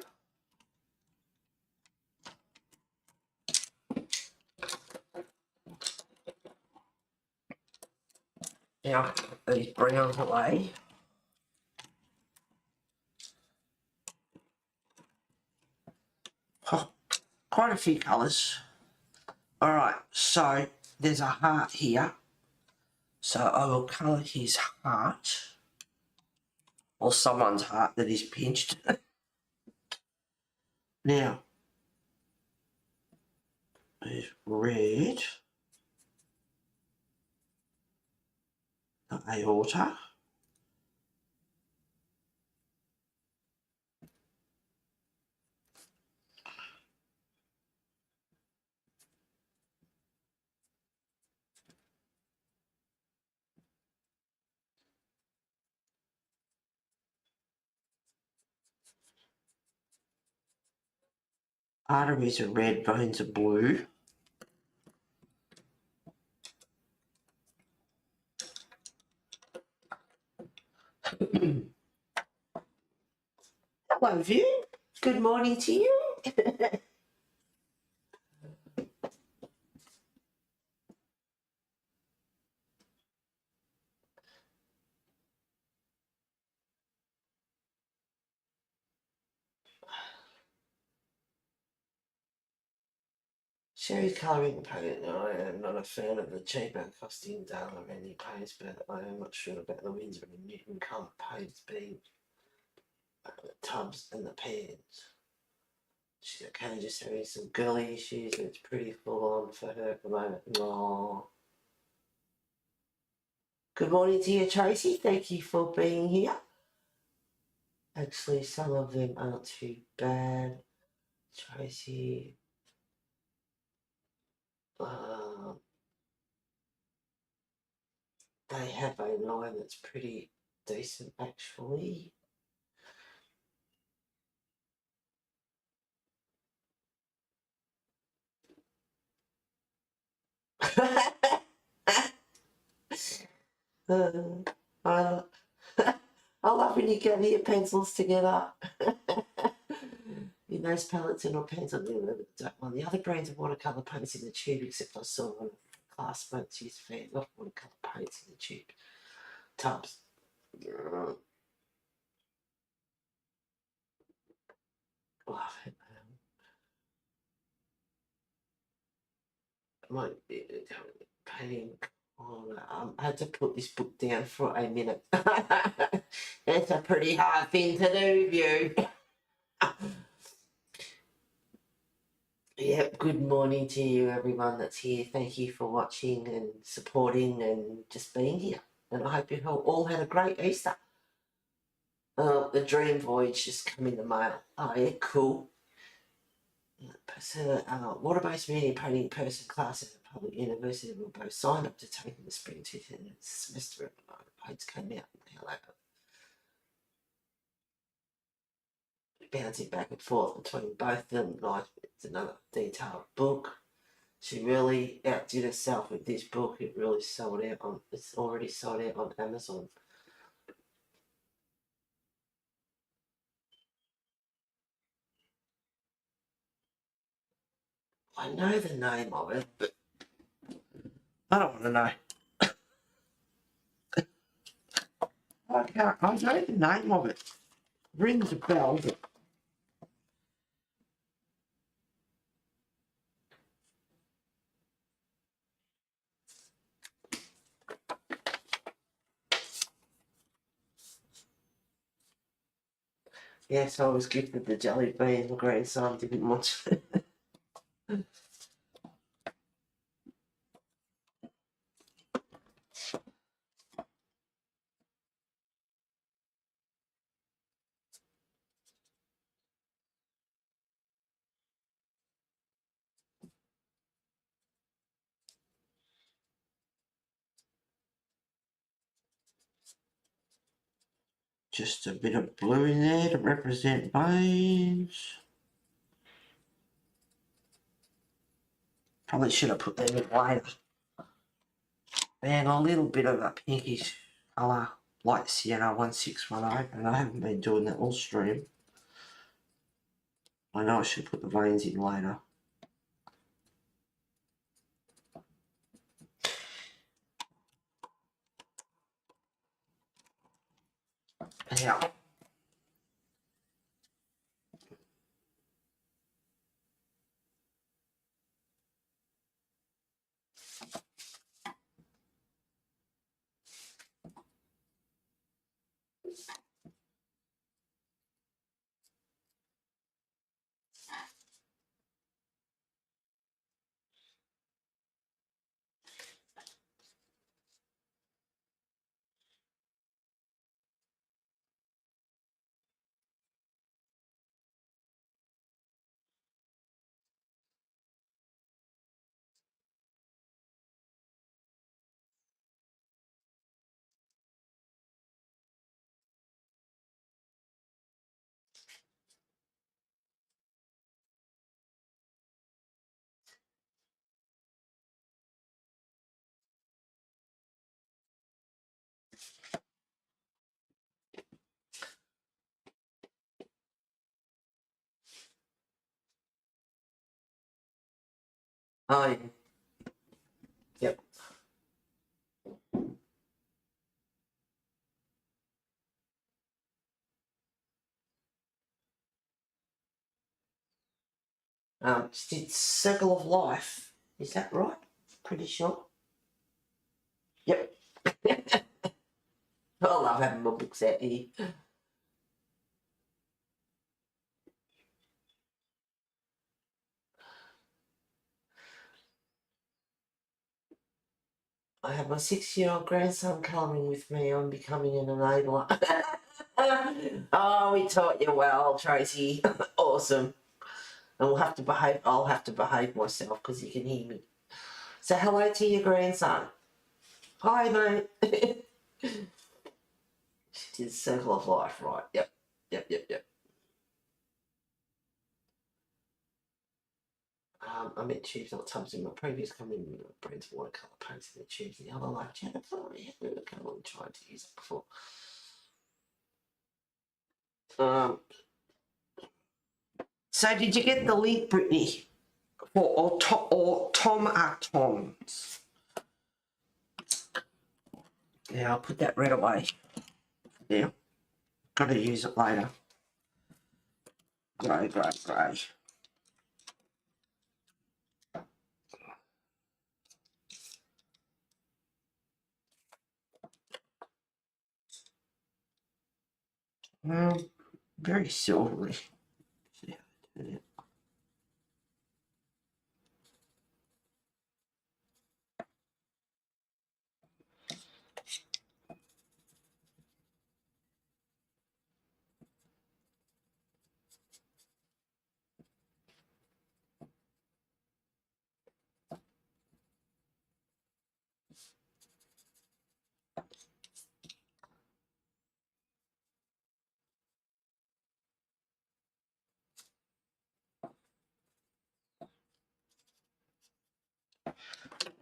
Now, put these browns away. Oh, quite a few colours. Alright, so there's a heart here. So I will colour his heart. Or someone's heart that is pinched. Now, there's red. The aorta. Arteries are red, veins are blue. Hello, View. Good morning to you. Sherry's colouring paint. I am not a fan of the cheaper costing dollar any paints, but I am not sure about the Windsor and Newton colour paints being the tubs and the pans. She's okay, just having some girly issues, and it's pretty full on for her at the moment. Aww. Good morning to you, Tracy. Thank you for being here. Actually, some of them aren't too bad. Tracy. They have a line that's pretty decent, actually. I love when you get your pencils together. In those palettes and or pencils, well, the other brands of watercolour paints in the tube, except I saw one of classmates use fan of watercolour paints in the tube tubs. Love it. Might be painting. I had to put this book down for a minute. It's a pretty hard thing to do, View. Yep, good morning to you, everyone that's here. Thank you for watching and supporting and just being here. And I hope you all had a great Easter. The Dream Voyage just come in the mail. Oh, yeah, cool. So, water-based media painting person class at a public university were both signed up to take in the spring 2000 semester. Paints came out. Hello. Bouncing back and forth between both of them, like it's another detailed book. She really outdid herself with this book. It really sold out on. It's already sold out on Amazon. I know the name of it, but I don't want to know. I know the name of it. Rings a bell, but yes, I was gifted the jelly bean. My grandson didn't want to. Just a bit of blue in there to represent veins. Probably should have put them in later. And a little bit of a pinkish colour, light sienna 1610, and I haven't been doing that all stream. I know I should put the veins in later. Yeah. Oh, yeah. Yep. It's Circle of Life. Is that right? Pretty sure. Yep. I love having my books out here. I have my 6-year-old grandson colouring with me. I'm becoming an enabler. Oh, we taught you well, Tracy. Awesome. And we'll have to behave. I'll have to behave myself because he can hear me. So hello to your grandson. Hi, mate. She did Circle of Life, right? Yep. Yep. I meant tubes, not tubs in my previous coming Brent's watercolour paints in the tubes. The other like Jennifer, yeah, we were kind of trying to use it before. So did you get the link, Brittany, for automatons? Yeah, I'll put that right away. Yeah, got to use it later. Great. Very silvery. See how I turn it.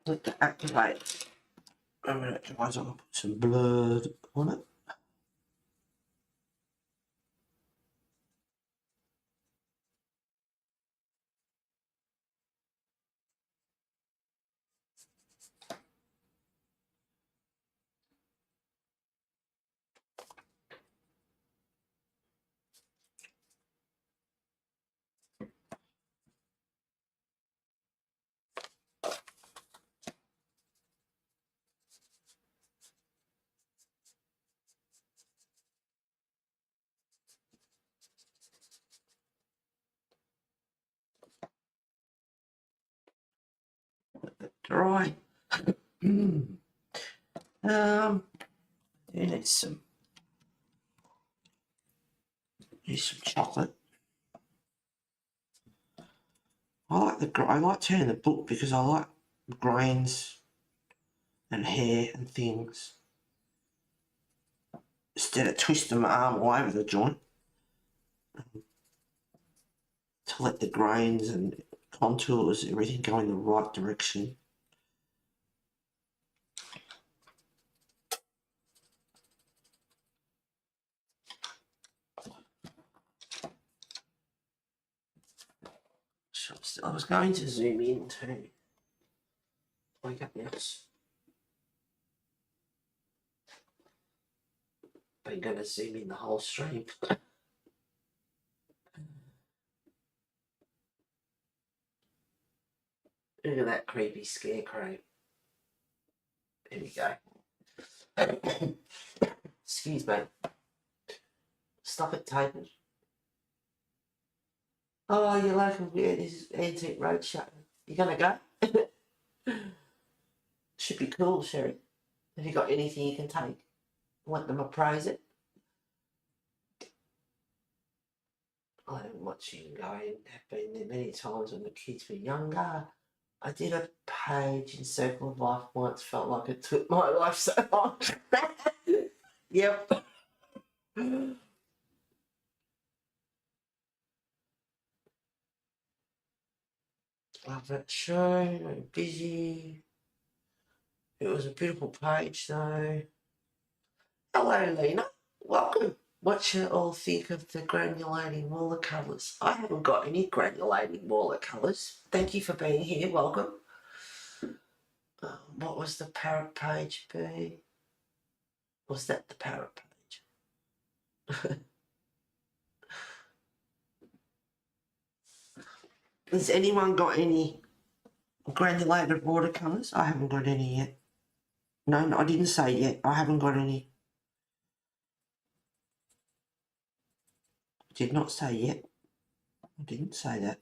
Let that activate. And when it dries, I'll put some blood on it. Dry. You need some chocolate. I like turning the book because I like grains and hair and things. Instead of twisting my arm all over the joint. To let the grains and contours, everything go in the right direction. I was going to zoom in too. Wake up, yes. But I'm going to zoom in the whole stream. Look at that creepy scarecrow. There we go. Excuse me. Stop it, table. Oh, your local weird is Antique Roadshow. You gonna go? Should be cool, Sherry. Have you got anything you can take? Want them to appraise it? I don't watch you going. Have been there many times when the kids were younger. I did a page in Circle of Life once. Felt like it took my life so long. Yep. Love that show. Very busy. It was a beautiful page though. Hello, Lena. Welcome. what you all think of the granulating watercolours. I haven't got any granulating watercolours. Thank you for being here. Welcome. What was the parrot page be? Was that the parrot page? Has anyone got any granulated watercolours? I haven't got any yet. No, I didn't say yet. I haven't got any. I did not say yet. I didn't say that.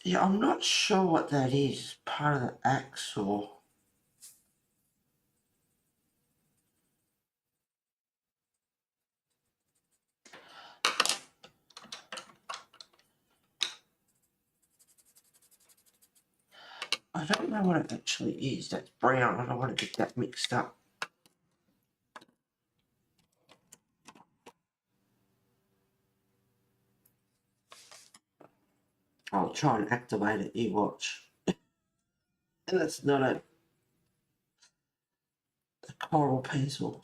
Yeah, I'm not sure what that is. Part of the axe or... I don't know what it actually is. That's brown. I don't want to get that mixed up. I'll try and activate it. You watch. And that's not a coral pencil.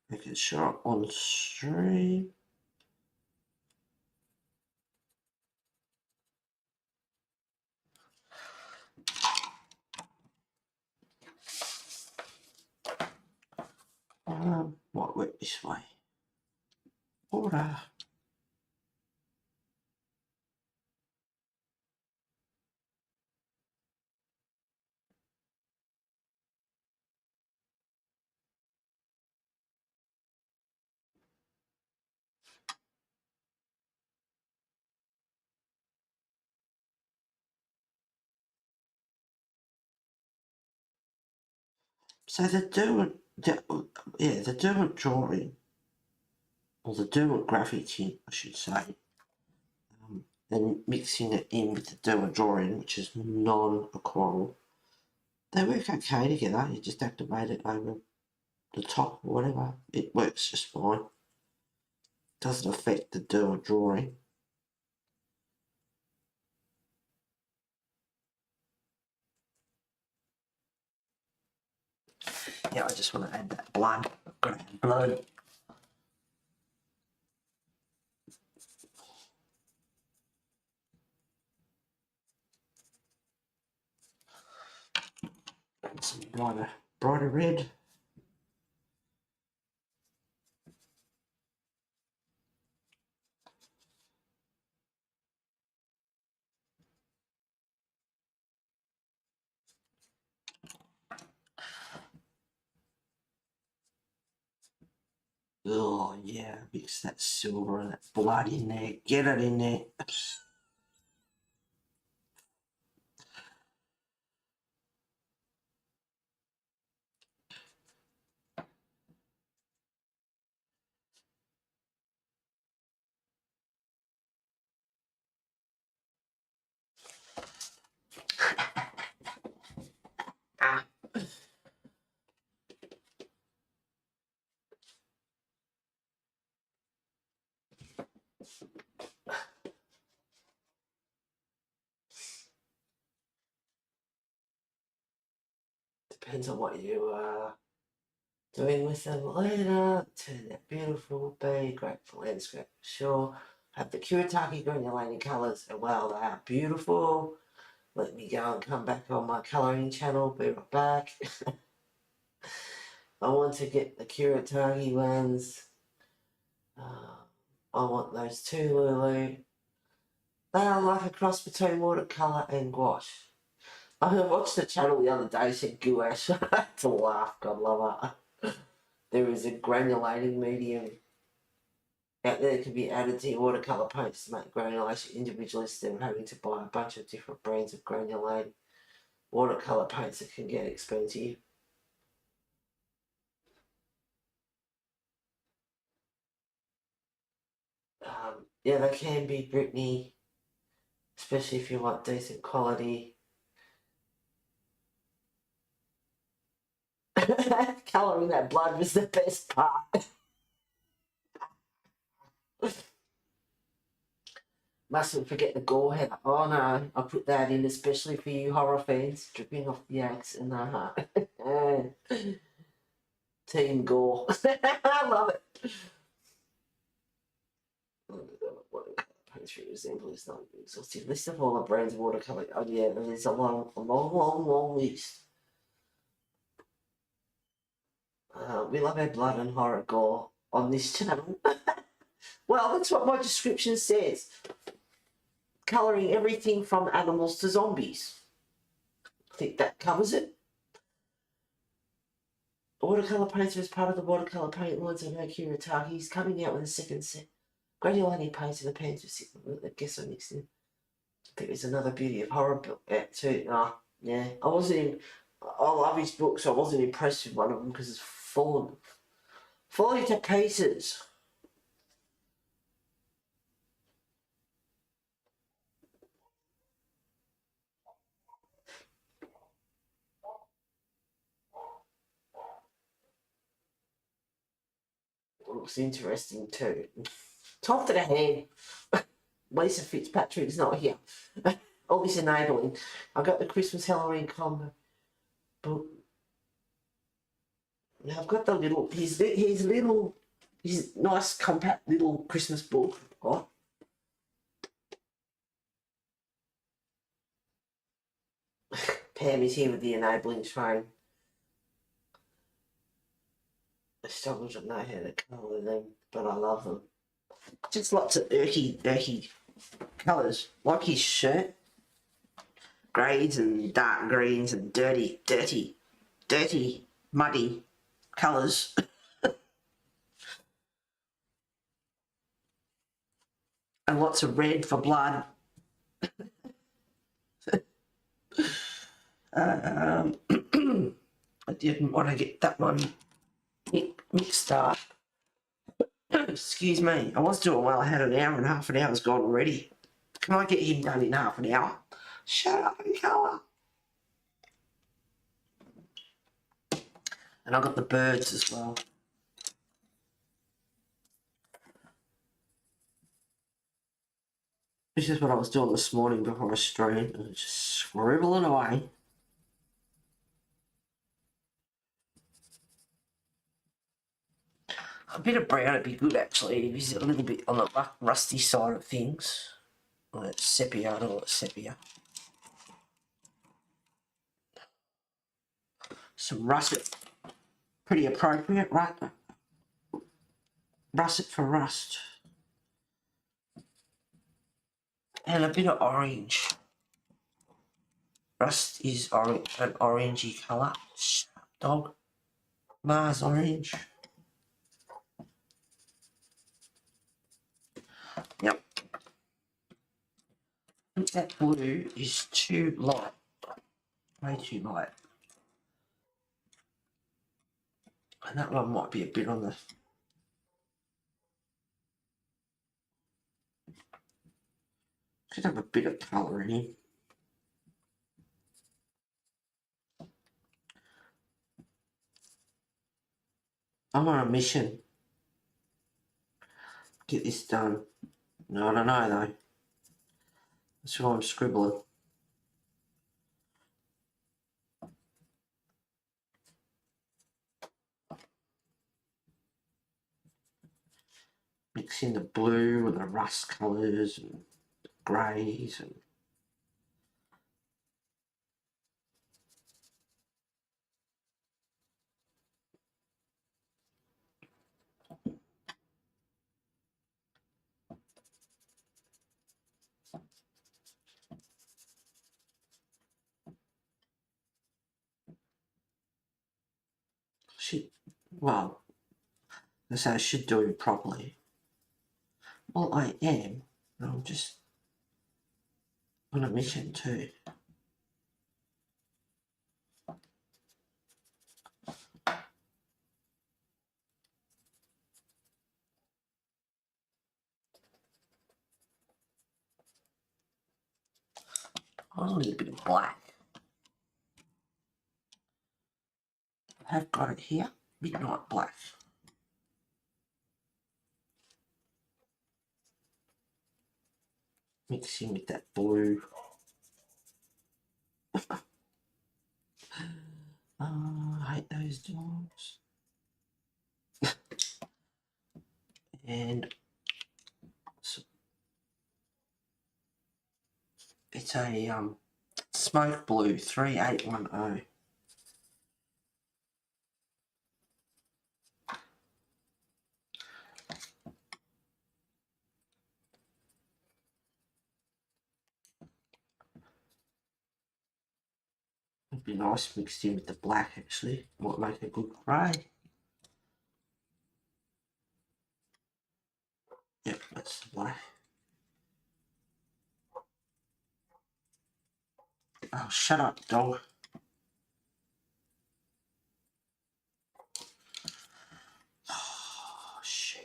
Make it sharp on stream. What went this way? Order. So the doing drawing, or the doing graffiti, I should say, and mixing it in with the doing drawing, which is non-aquarel, they work okay together. You just activate it over the top or whatever. It works just fine. Doesn't affect the doing drawing. Yeah, I just want to add that blood. I've got to add blood. And some brighter red. Oh yeah, mix that silver and that blood in there. Get it in there. Ah. Depends on what you are doing with them later. Turn that beautiful, be great for landscape, sure. Have the Kuretake granulating colours, and wow, they are beautiful. Let me go and come back on my colouring channel, be right back. I want to get the Kuretake ones. I want those two Lulu. They are like a cross between watercolour and gouache. I watched the channel the other day, said gouache. I had to laugh, God love her. There is a granulating medium out there that can be added to your watercolour paints to make granulation individually instead of having to buy a bunch of different brands of granulating watercolour paints that can get expensive. Yeah, they can be, Brittany, especially if you want decent quality. Colouring that blood was the best part. Mustn't forget the gore head. Oh no, I put that in especially for you horror fans, dripping off the axe and the heart. Team gore. I love it. Poetry example is not an exhaustive list of all the brands of watercolour. Oh yeah, there's a long list. We love our blood and horror gore on this channel. Well, that's what my description says. Colouring everything from animals to zombies. I think that covers it. Watercolour painter is part of the watercolour paint lines of Akira Taki. He's coming out with a second set. Granulating paints in the pans with I guess I mixed in. I think there's another Beauty of Horror book out too. Yeah. I love his books. I wasn't impressed with one of them because it's falling to pieces. Looks interesting too. Top to the hand. Lisa Fitzpatrick's not here. All this enabling. I got the Christmas Halloween combo book. Now I've got the little his nice compact little Christmas book. Right? Pam is here with the enabling train. I still don't know how to colour them, but I love them. Just lots of earthy colours, like his shirt. Greys and dark greens and dirty, muddy colours. And lots of red for blood. I didn't want to get that one mixed up. Excuse me, I was doing well. I had an hour and half an hour's gone already. Can I get him done in half an hour? Shut up and colour. And I got the birds as well. This is what I was doing this morning before I streamed. I was just scribbling away. A bit of brown would be good actually. It's a little bit on the rusty side of things. Like sepia, I don't want sepia. Some russet. Pretty appropriate, right? Russet for rust. And a bit of orange. Rust is orange, an orangey colour. Sharp dog. Mars orange. Yep. I think that blue is too light. Way too light. And that one might be a bit on the... Should have a bit of colour in him. I'm on a mission. Get this done. No, I don't know though. That's why I'm scribbling. Mixing the blue and the rust colours and the greys and Well, so I should do it properly. Well, I am. I'm just on a mission too. A little bit of black. I have got it here. Midnight black. Mixing with that blue. I hate those dogs. And so it's a smoke blue 3810. It'd be nice mixed in with the black actually. Might make a good grey. Yep, that's the black. Oh, shut up, dog. Oh, shit.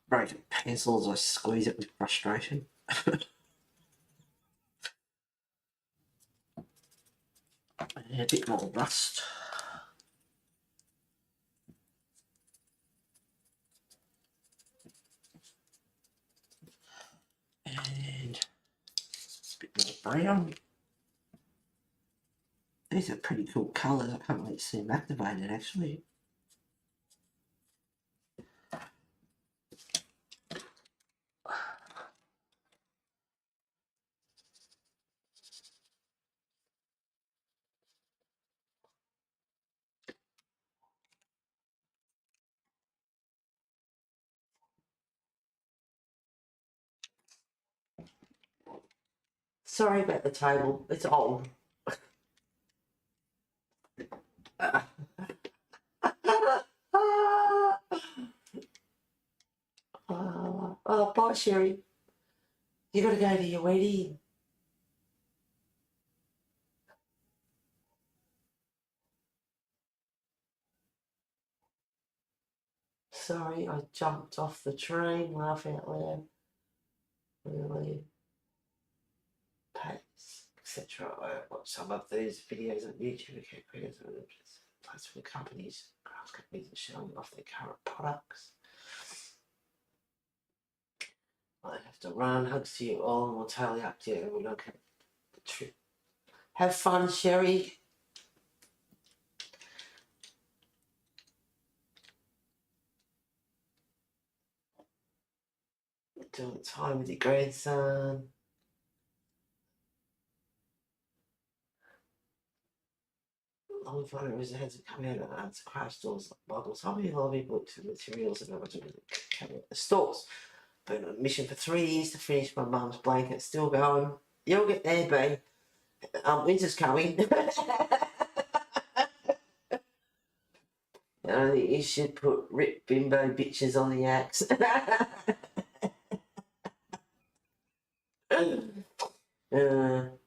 Breaking pencils, I squeeze it with frustration. And a bit more rust. And a bit more brown. These are pretty cool colours. I can't wait to see them activated actually. Sorry about the table, it's old. Oh, bye, Sherry. You gotta go to your wedding. Sorry, I jumped off the train, laugh out loud. Really, pace, etc. I watch some of these videos on YouTube. Okay, creators and place for companies, craft companies are showing off their current products. I have to run. Hugs to you all, and we'll totally up to you. We're not going the trip. Have fun, Sherry. Doing time with your grandson. Long photos hasn't come out of arts craft stores like Bibles, hobby, lobby, books and materials and others coming at the stores. Been on a mission for 3 years to finish my mum's blanket. Still going. You'll get there, babe. Winter's coming. I don't think you should put rip bimbo bitches on the axe.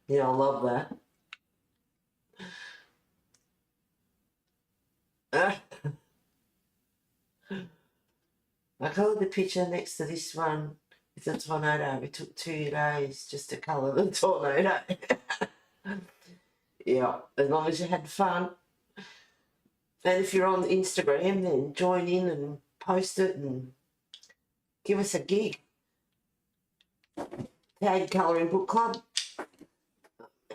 Yeah, I love that. I coloured the picture next to this one with the tornado. It took 2 days just to colour the tornado. Yeah, as long as you had fun. And if you're on Instagram, then join in and post it and give us a gig. Tag Colouring Book Club.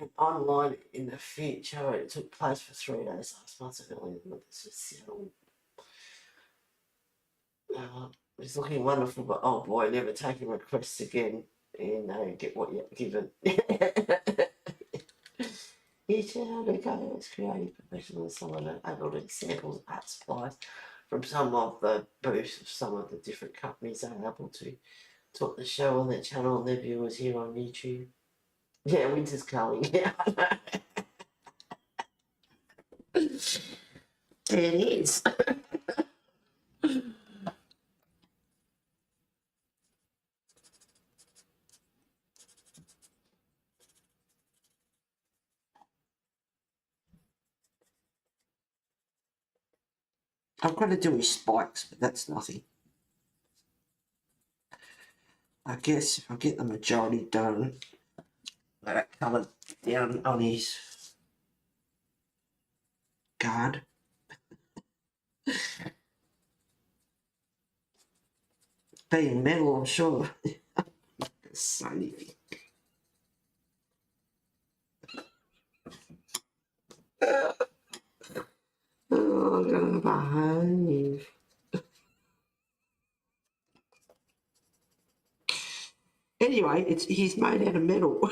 And online in the future. It took place for 3 days last month. So this was settled. It's looking wonderful, but oh boy, never taking requests again. You know, get what you're given. Each how to go as creative professional and someone able to samples, art supplies from some of the booths of some of the different companies they're able to talk the show on their channel and their viewers here on YouTube. Yeah, winter's coming. Yeah, I know. It is. I've got to do his spikes, but that's nothing. I guess if I get the majority done, that colour down on his guard. Being metal, I'm sure. So anything. Oh, I'm gonna behave. Anyway, he's made out of metal.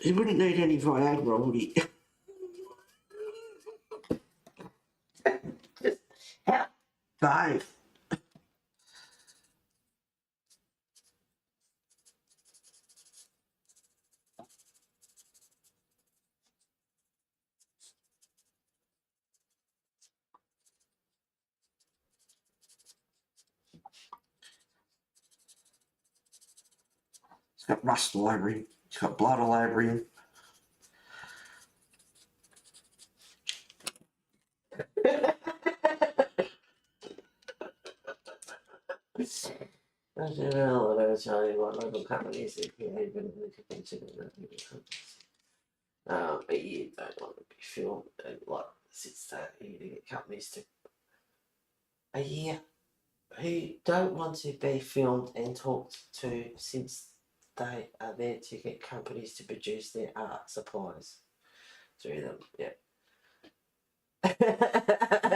He wouldn't need any Viagra, would he? Just how? Behave. He's got rust all over him. He's got blood all over him. I don't know what I was telling you what local companies if you even convention but you don't want to be filmed and like since that you get companies to a year who don't want to be filmed and talked to since they are there to get companies to produce their art supplies through them. Yeah.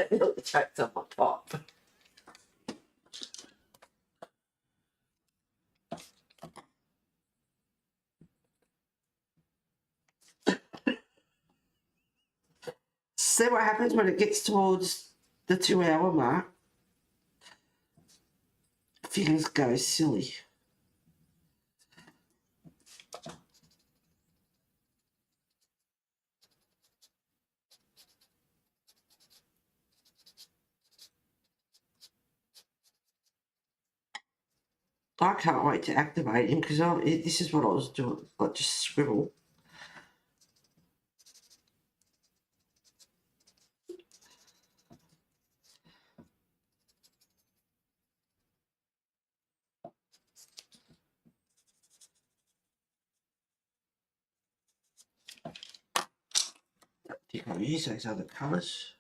Look, choked on my pop. See what happens when it gets towards the 2 hour mark. Things go silly. I can't wait to activate him because this is what I was doing, like just scribble. You can use those other colours.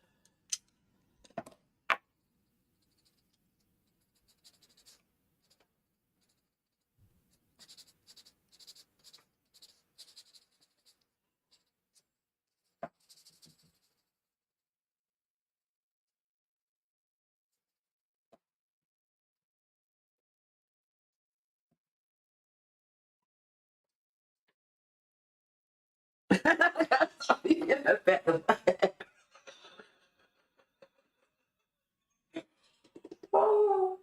Oh,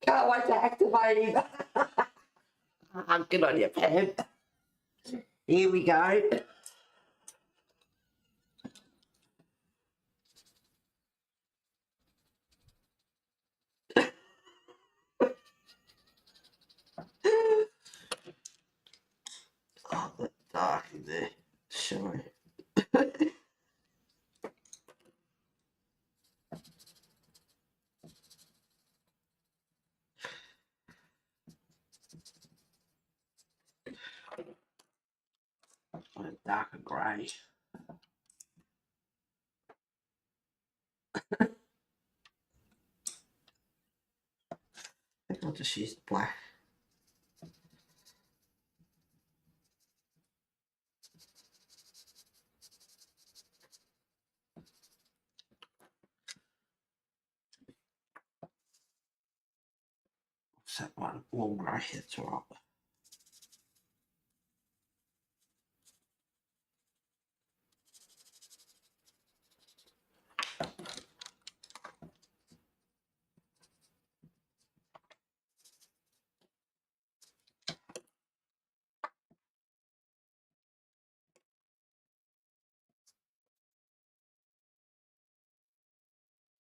can't wait to activate him. Good on you, Pam. Here we go. Oh, the dark in there. Sorry. A darker grey. I think I'll just use black. What's that one? Warm grey, that's all right.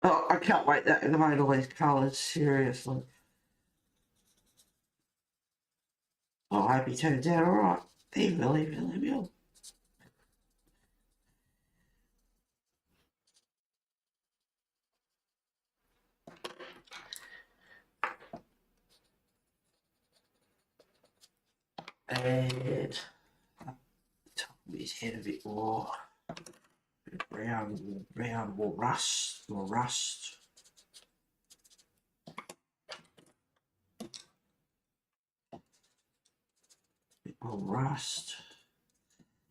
Oh, I can't wait that in the way all these colours, seriously. Oh, I hope he turns out alright. He really will. And top of his head a bit more. Round, more rust. Bit more rust.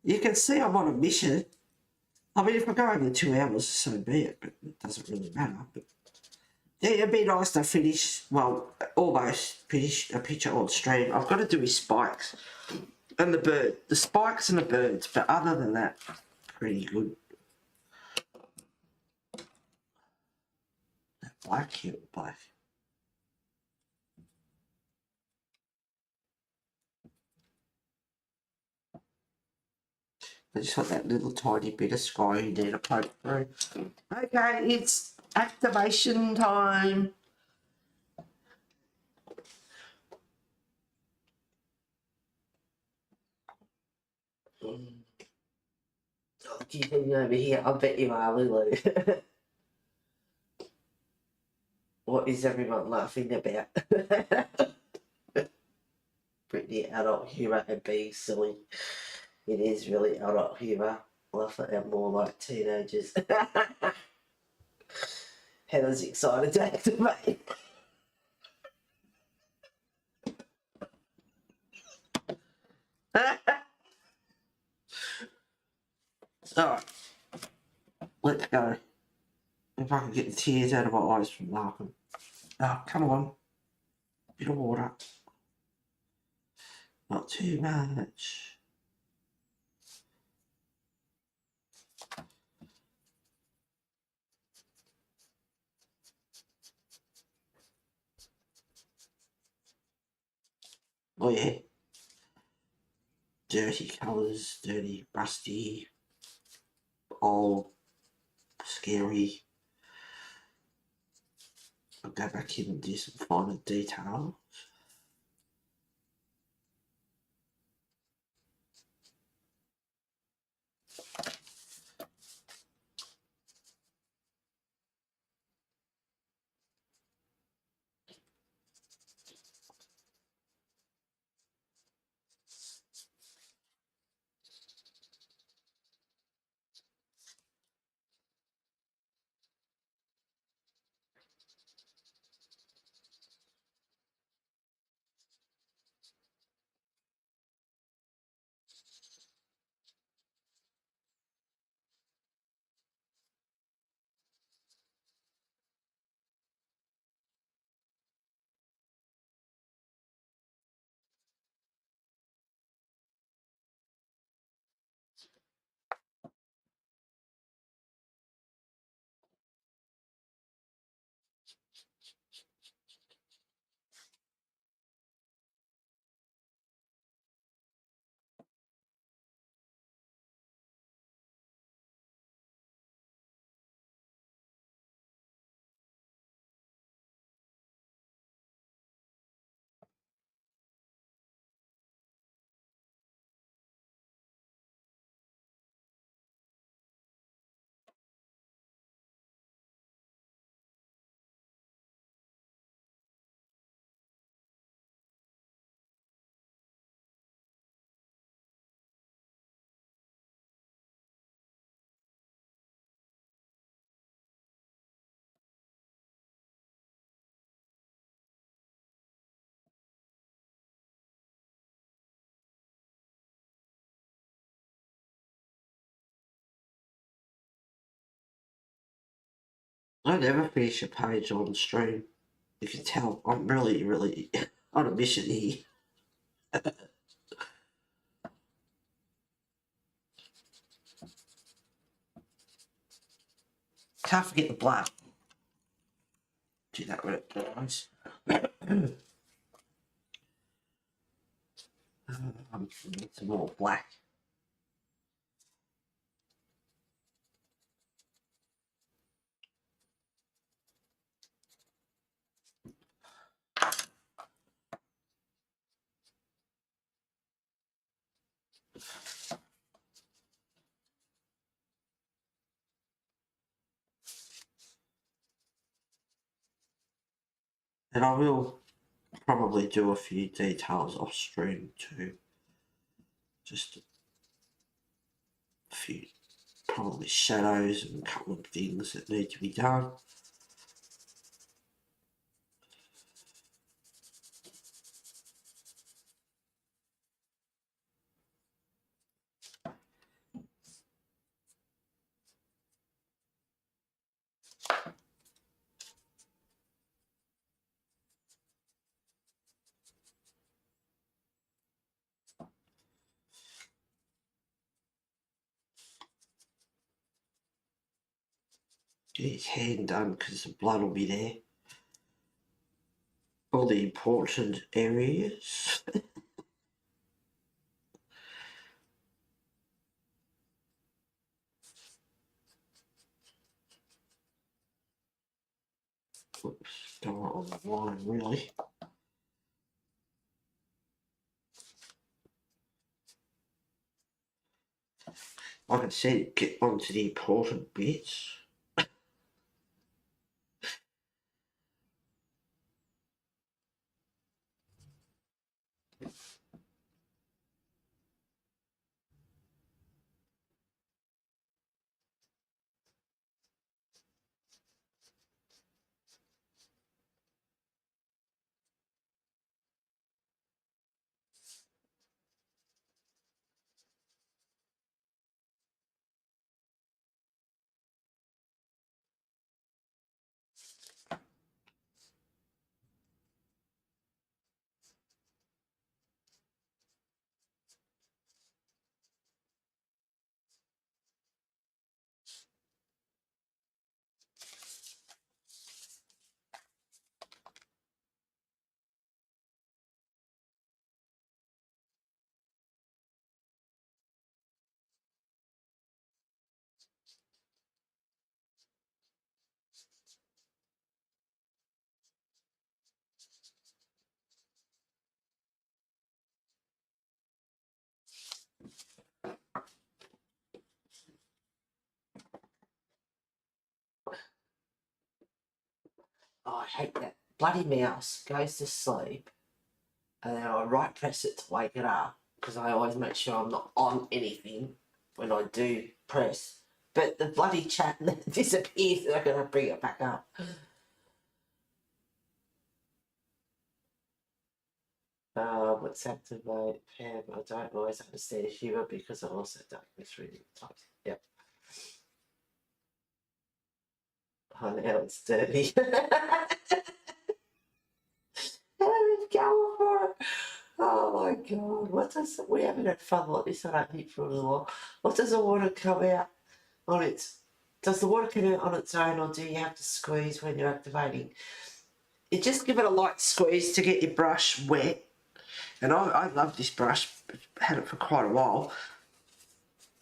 You can see I'm on a mission. I mean, if I go over 2 hours, so be it, but it doesn't really matter. But yeah, it'd be nice to finish, well, almost finish a picture on stream. I've got to do his spikes and the bird. The spikes and the birds, but other than that, pretty good. That black, cute black. I just got that little tiny bit of sky in there to poke through. Okay, it's activation time. Oh, do you think over here? I bet you are, Lulu. What is everyone laughing about? Pretty adult humour and being silly. It is really adult humour. Laughing at more like teenagers. Heather's excited to activate. Alright, let's go. If I can get the tears out of my eyes from laughing. Oh, come on. Bit of water. Not too much. Oh yeah. Dirty colours, dirty, rusty, old, scary. I'll go back in and do some finer detail. I never finish a page on stream. You can tell I'm really on a mission here. Can't forget the black. Do that when it dries. Need some more black. And I will probably do a few details off stream too. Just a few, probably shadows and a couple of things that need to be done. Get his hand done because the blood will be there. All the important areas. Whoops, don't want on the line really. Like I said, get onto the important bits. Oh, I hate that. Bloody mouse goes to sleep and then I right press it to wake it up because I always make sure I'm not on anything when I do press. But the bloody chat disappears and I gotta bring it back up. What's activate Pam? I don't always understand humour because I also don't misread it types. Yep. Oh, now it's dirty. He's going for it. Oh my god, we haven't had fun like this, I don't think, for a little while. What does the water come out on its, does the water come out on its own or do you have to squeeze when you're activating? You just give it a light squeeze to get your brush wet. And I love this brush, had it for quite a while.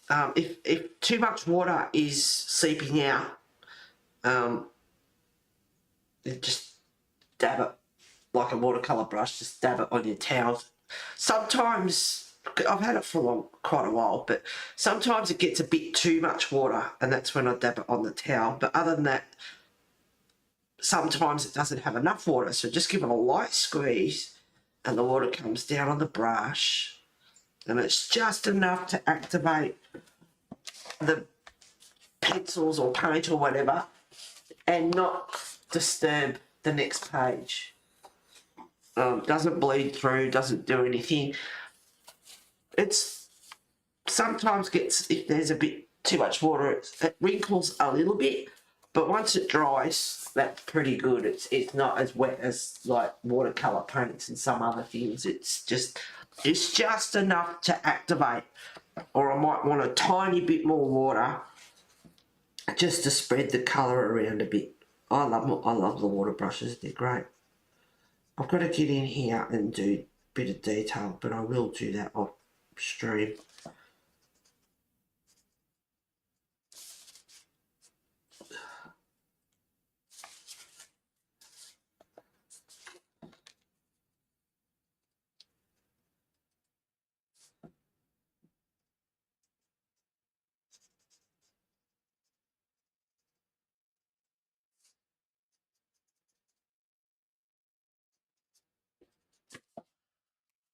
If too much water is seeping out, just dab it like a watercolour brush, just dab it on your towels. Sometimes, I've had it for quite a while, but sometimes it gets a bit too much water and that's when I dab it on the towel. But other than that, sometimes it doesn't have enough water, so just give it a light squeeze and the water comes down on the brush and it's just enough to activate the pencils or paint or whatever and not disturb the next page. Doesn't bleed through, doesn't do anything. It's sometimes gets, if there's a bit too much water, it wrinkles a little bit, but once it dries, that's pretty good. It's not as wet as like watercolour paints and some other things. It's just enough to activate, or I might want a tiny bit more water just to spread the colour around a bit. I love the water brushes, they're great. I've got to get in here and do a bit of detail, but I will do that off stream.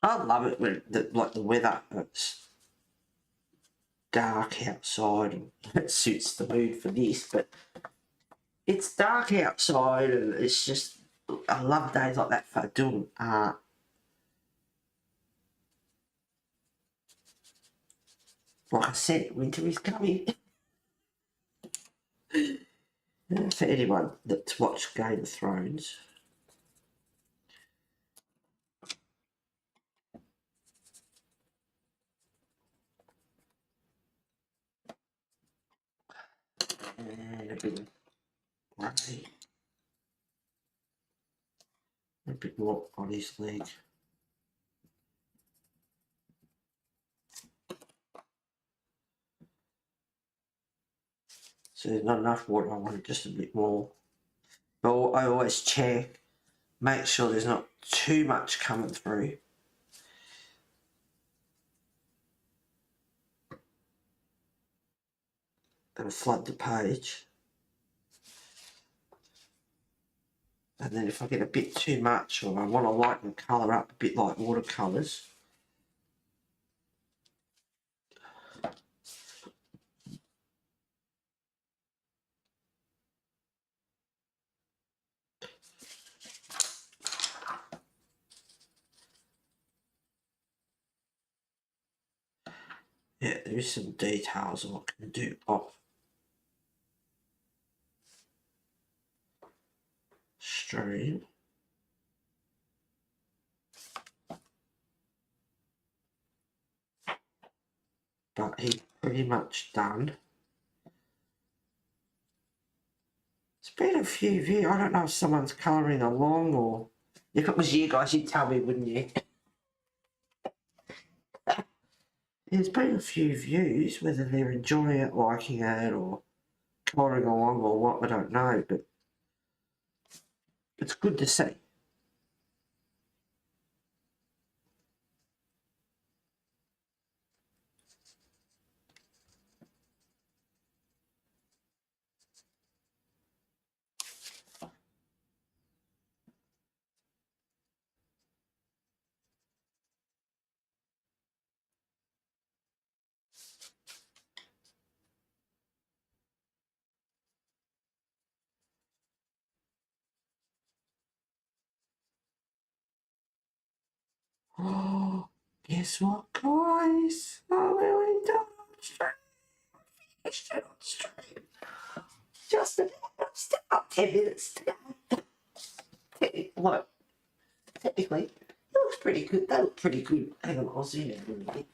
I love it when like the weather, it's dark outside and it suits the mood for this, but it's dark outside and it's just, I love days like that for doing art. Like I said, winter is coming. For anyone that's watched Game of Thrones, and a bit of grey, a bit more on his leg. So there's not enough water, I want just a bit more. But I always check, make sure there's not too much coming through. That'll flood the page. And then if I get a bit too much, or I want to lighten the colour up a bit like watercolours, yeah, there is some details I can do off stream. But he's pretty much done. It's been a few views. I don't know if someone's colouring along, or if it was you guys, you'd tell me, wouldn't you? There's been a few views, whether they're enjoying it, liking it, or colouring along, or what, I don't know, but it's good to see. Oh, guess what, guys? Oh, we're done on stream. Finished it on stream. Just about 10 minutes to go. Look, technically, it looks pretty good. They look pretty good. Hang on, I'll zoom in a little bit.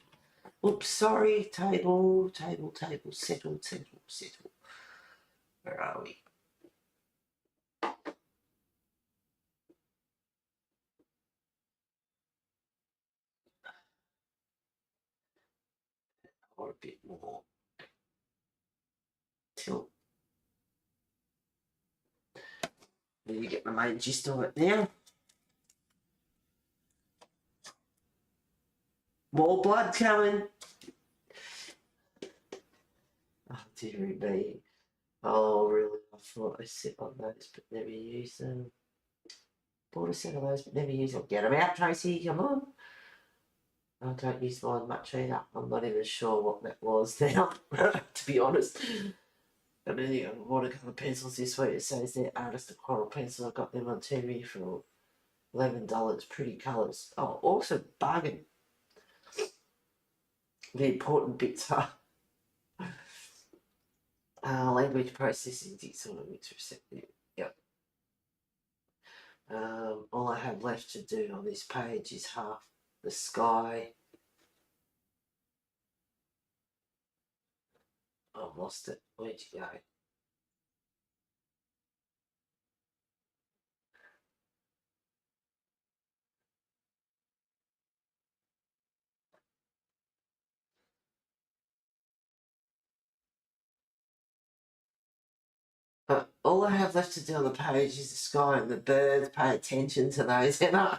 Oops, sorry. Table, settle. Where are we? Or a bit more tilt. You get my main gist of it now. More blood coming. Oh, dearie me. Oh, really? I thought I sit on those but never use them. Bought a set of those but never use them. Get them out, Tracy. Come on. I don't use mine much either. I'm not even sure what that was now, to be honest. I mean, watercolour pencils this week. It says they're artist aquarelle pencils. I got them on TV for $11. Pretty colours. Oh, also bargain. The important bits are language processing, sort of mixed receptive. Yep. All I have left to do on this page is half the sky. I've lost it. Where'd you go? All I have left to do on the page is the sky and the birds. Pay attention to those, you know.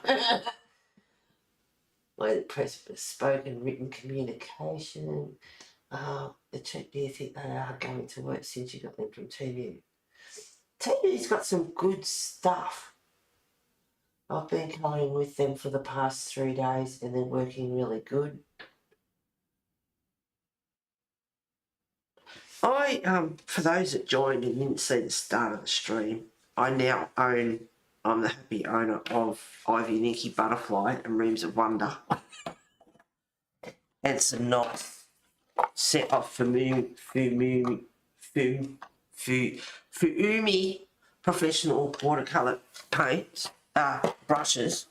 Like spoken written communication. Do you think they are going to work since you got them from TV? TV's got some good stuff. I've been colouring with them for the past 3 days and they're working really good. For those that joined and didn't see the start of the stream, I'm the happy owner of Ivy Nikki Butterfly and Rooms of Wonder. And some nice set of Fuumi professional watercolour paints, brushes,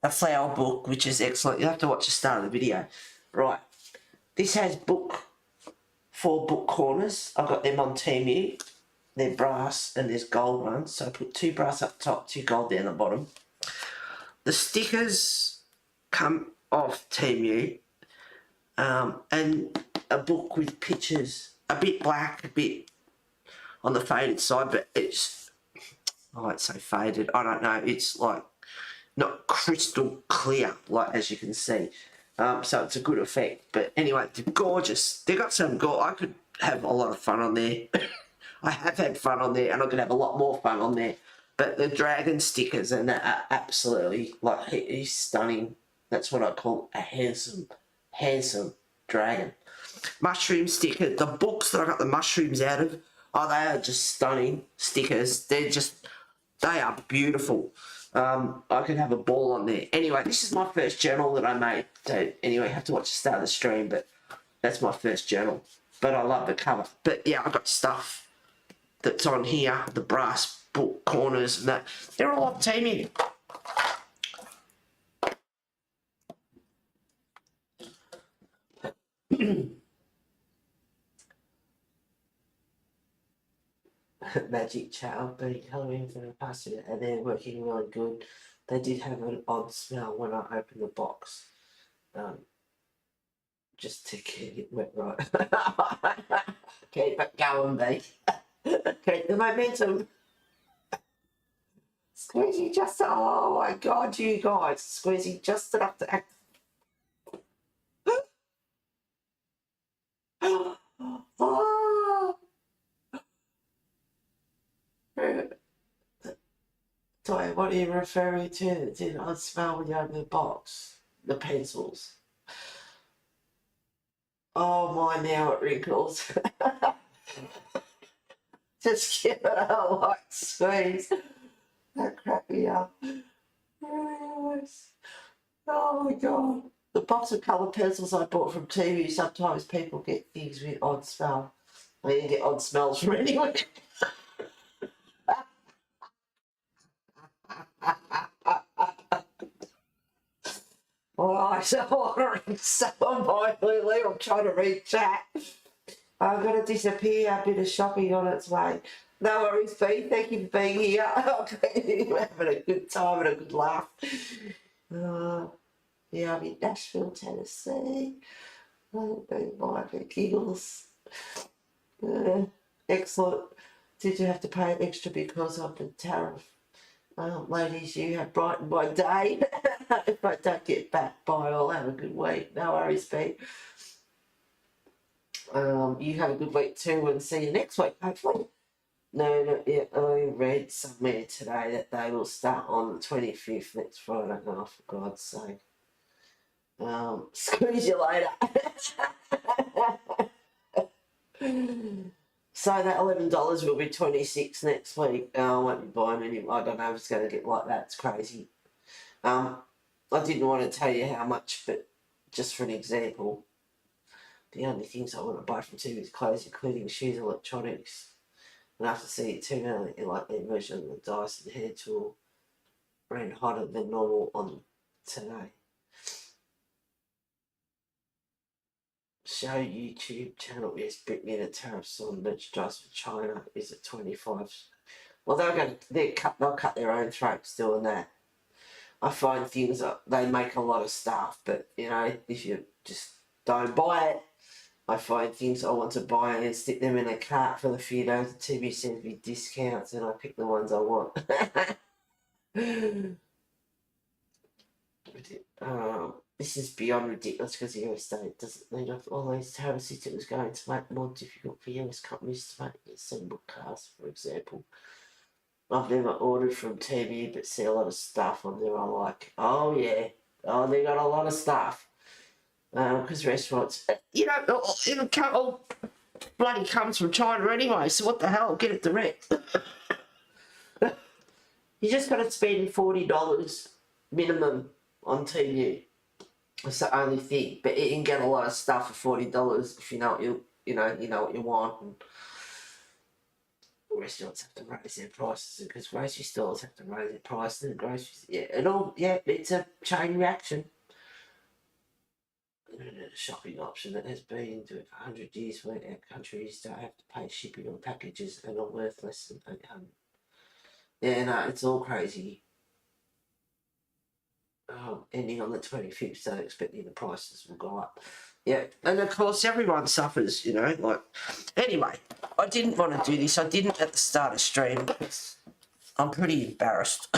a flower book, which is excellent. You'll have to watch the start of the video. Right, this has 4 book corners. I've got them on Temu. They're brass and there's gold ones. So I put 2 brass up top, 2 gold down the bottom. The stickers come off Temu, and a book with pictures, a bit black, a bit on the faded side, but it's, I won't say faded, I don't know, it's like not crystal clear, like as you can see. So it's a good effect. But anyway, they're gorgeous. They've got some I could have a lot of fun on there. I have had fun on there, and I'm going to have a lot more fun on there. But the dragon stickers and that are absolutely, like, he's stunning. That's what I call a handsome dragon. Mushroom sticker. The books that I got the mushrooms out of, oh, they are just stunning stickers. They are beautiful. I could have a ball on there. Anyway, this is my first journal that I made. So anyway, you have to watch the start of the stream, but that's my first journal. But I love the cover. But yeah, I've got stuff that's on here, the brass book corners and that. They're all on Temu. Magic Child been colouring for the past year and they're working really good. They did have an odd smell when I opened the box. Just to get it wet right. Keep it going, mate. Keep the momentum. Squeezy just, oh my god, you guys. Squeezy just enough to act. Oh. Sorry, what are you referring to? Did I smell when you open the box? The pencils. Oh my, now it wrinkles. Just give it a light squeeze. That cracked me up. Oh my god. The box of coloured pencils I bought from TV, sometimes people get things with odd smell. They didn't get odd smells from anywhere. Alright, so I'm Lily, I'm trying to read chat. I'm going to disappear, a bit of shopping on its way. No worries, Pete, thank you for being here. Okay, having a good time and a good laugh. Yeah, I'm in Nashville, Tennessee. I've been by for giggles. Excellent. Did you have to pay extra because of the tariff? Ladies, you have brightened my day. If I don't get back by, I'll have a good week. No worries, Pete. You have a good week too and see you next week, hopefully. No, not yet. I read somewhere today that they will start on the 25th next Friday. Oh, for God's sake. Squeeze you later. So that $11 will be $26 next week. I won't be buying any. I don't know if it's going to get like that. It's crazy. I didn't want to tell you how much, but just for an example, the only things I want to buy from TV is clothes, including shoes, electronics. And after seeing it too early, like the version of the Dyson hair tool ran hotter than normal on today. Show YouTube channel is Britney the tariffs on merchandise for China is at 25. Well, they'll cut their own throats doing that. I find things they make a lot of stuff, but you know, if you just don't buy it, I find things I want to buy and stick them in a cart for the few days the TV sends me discounts and I pick the ones I want. This is beyond ridiculous because the US state doesn't need all these tariff systems going to make it more difficult for US companies to make accessible cars, for example. 'Cause I don't know if it's going to get like that. It's crazy. I find things that they make a lot of stuff, but you know, if you just don't buy it, I find things I want to buy and stick them in a cart for the few days the TV sends me discounts and I pick the ones I want. This is beyond ridiculous because the US state doesn't need all these tariff systems going to make it more difficult for US companies to make accessible cars, for example. I've never ordered from TV, but see a lot of stuff on there. I like, oh yeah, oh they got a lot of stuff. Because restaurants, all bloody comes from China anyway. So what the hell? Get it direct. You just got to spend $40 minimum on TV. That's the only thing. But you can get a lot of stuff for $40 if you know what you want. And restaurants have to raise their prices because grocery stores have to raise their prices and groceries. Yeah, it's a chain reaction. A shopping option that has been doing for 100 years where our countries don't have to pay shipping on packages and are worth less than 800. Yeah, no, it's all crazy. Ending on the 25th, so expecting the prices will go up. Yeah, and of course everyone suffers, like, anyway, I didn't want to do this. I didn't at the start of stream. I'm pretty embarrassed.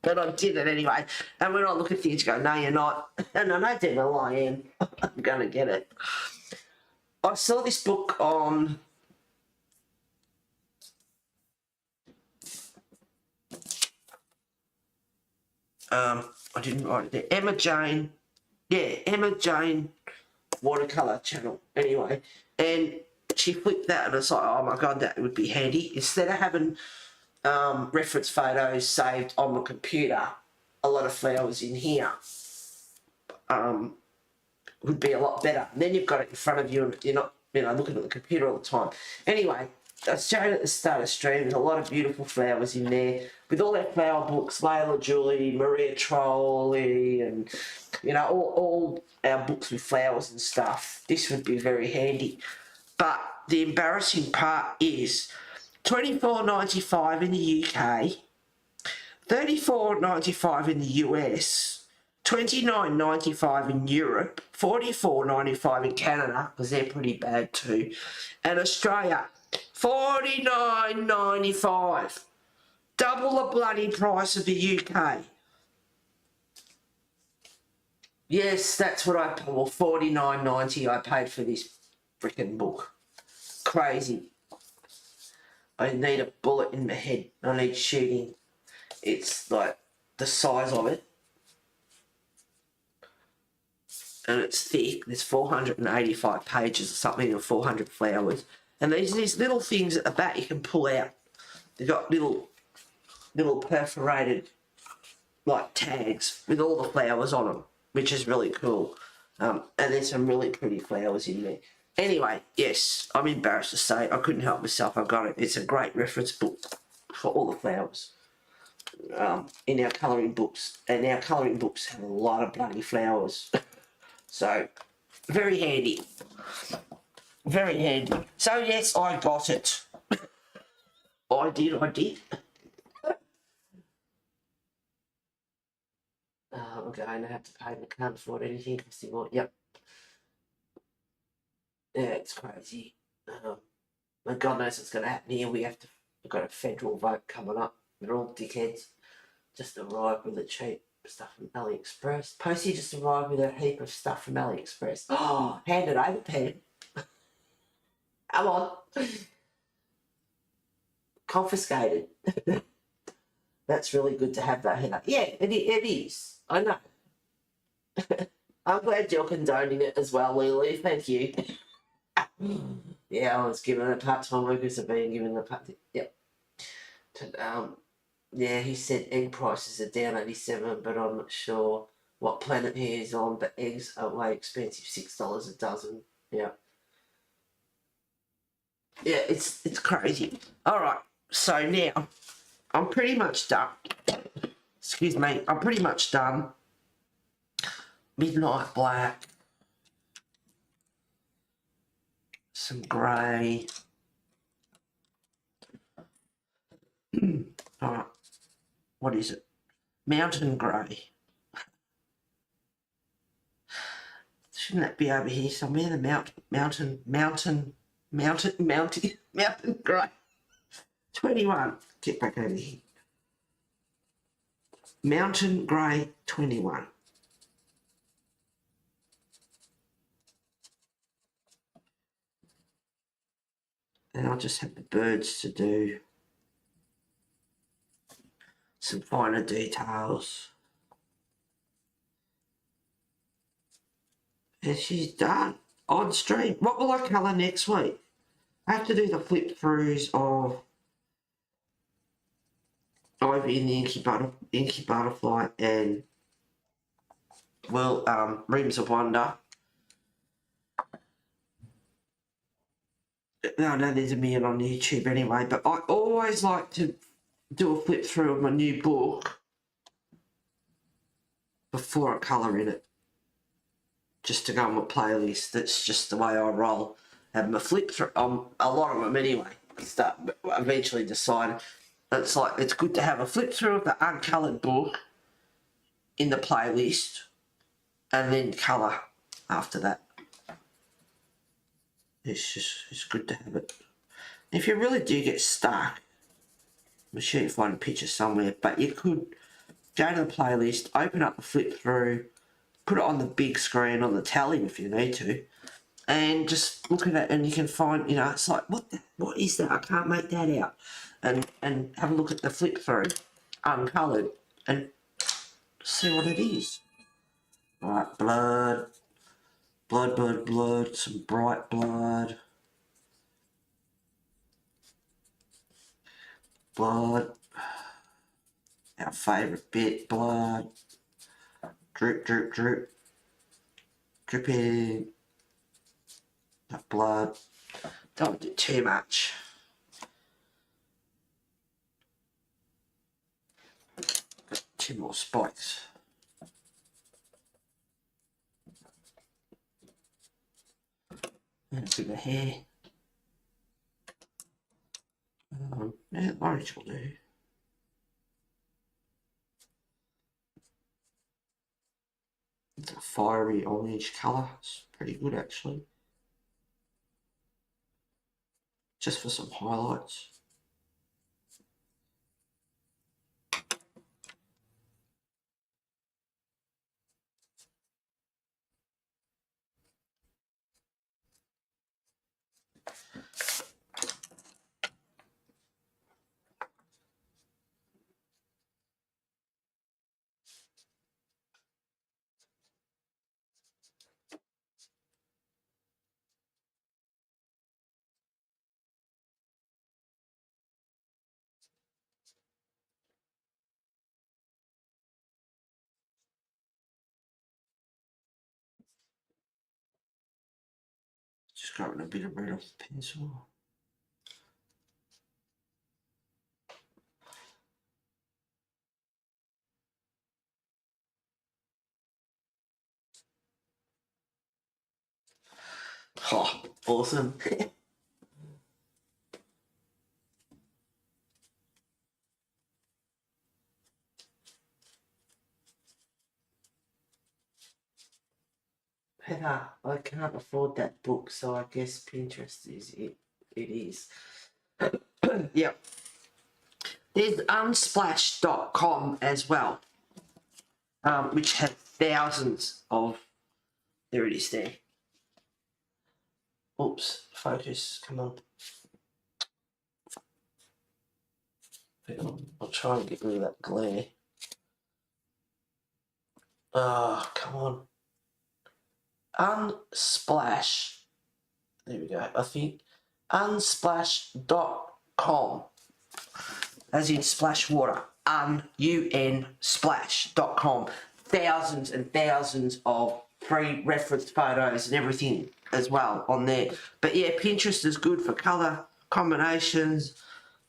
But I did it anyway. And when I look at things, go, no, you're not. And I know damn well I am. I'm going to get it. I saw this book on... I didn't write it there. Emma Jane watercolour channel. Anyway, and she flipped that and it's like, oh my God, that would be handy. Instead of having reference photos saved on the computer, a lot of flowers in here would be a lot better. And then you've got it in front of you and you're not, looking at the computer all the time. Anyway, I showed at the start of stream, there's a lot of beautiful flowers in there. With all their flower books, Layla Julie, Maria Trolley, and, all our books with flowers and stuff, this would be very handy. But the embarrassing part is $24.95 in the UK, $34.95 in the US, $29.95 in Europe, $44.95 in Canada, because they're pretty bad too, and Australia, $49.95. Double the bloody price of the UK. Yes, that's what I paid. Well, $49.90 I paid for this freaking book. Crazy. I need a bullet in my head. I need shooting. It's like the size of it. And it's thick. There's 485 pages or something, or 400 flowers. And there's these little things at the back you can pull out. They've got little perforated like tags with all the flowers on them, which is really cool. And there's some really pretty flowers in there. Anyway, yes, I'm embarrassed to say I couldn't help myself. I got it. It's a great reference book for all the flowers in our colouring books. And our colouring books have a lot of bloody flowers. So, very handy. Very handy. So, yes, I got it. I did. I'm going to have to pay. I can't afford anything because they want, yep. Yeah, it's crazy. And God knows what's going to happen here. We've got a federal vote coming up. They're all dickheads. Just arrived with the cheap stuff from AliExpress. Posty just arrived with a heap of stuff from AliExpress. Oh, hand it over, Pam. Come on. Confiscated. That's really good to have that head. Yeah, it is. I know. I'm glad you're condoning it as well, Lily. Thank you. Yeah, I was given a part-time workers are being given a part. Yep. Yeah, he said egg prices are down 87, but I'm not sure what planet he is on. But eggs are way expensive, $6 a dozen. Yeah. Yeah, it's crazy. All right, so now I'm pretty much done. Excuse me, I'm pretty much done. Midnight black. Some grey. Alright, what is it? Mountain grey. Shouldn't that be over here somewhere? The mountain grey. 21. Get back over here. Mountain grey 21. And I'll just have the birds to do. some finer details. And she's done on stream. What will I colour next week? I have to do the flip throughs of Ivy in the Inky Butterfly and Rooms of Wonder. No, I know there's a million on YouTube anyway, but I always like to do a flip through of my new book before I colour in it. Just to go on my playlist. That's just the way I roll. Have my flip through on a lot of them anyway. Eventually decide it's like it's good to have a flip through of the uncoloured book in the playlist and then colour after that. It's good to have it. If you really do get stuck, I'm sure you find a picture somewhere, but you could go to the playlist, open up the flip through, put it on the big screen on the tally if you need to, and just look at it, and you can find, it's like, what is that? I can't make that out. And have a look at the flip through, uncoloured, and see what it is. Right, blood, some bright blood. Blood, our favourite bit, blood, drip, dripping, that blood, don't do too much. Got 2 more spikes. And a bit of hair. Yeah, orange will do. It's a fiery orange colour. It's pretty good actually. Just for some highlights. Just grabbing a bit of red off the pencil. Oh, awesome. Heather, I can't afford that book, so I guess Pinterest is it. It is. Yep. There's unsplash.com as well, which has thousands of. There it is there. Oops, focus, come on. I'll try and get rid of that glare. Oh, come on. Unsplash. There we go. I think unsplash.com. As in splash water. UN splash.com. Thousands and thousands of free reference photos and everything as well on there. But yeah, Pinterest is good for colour combinations.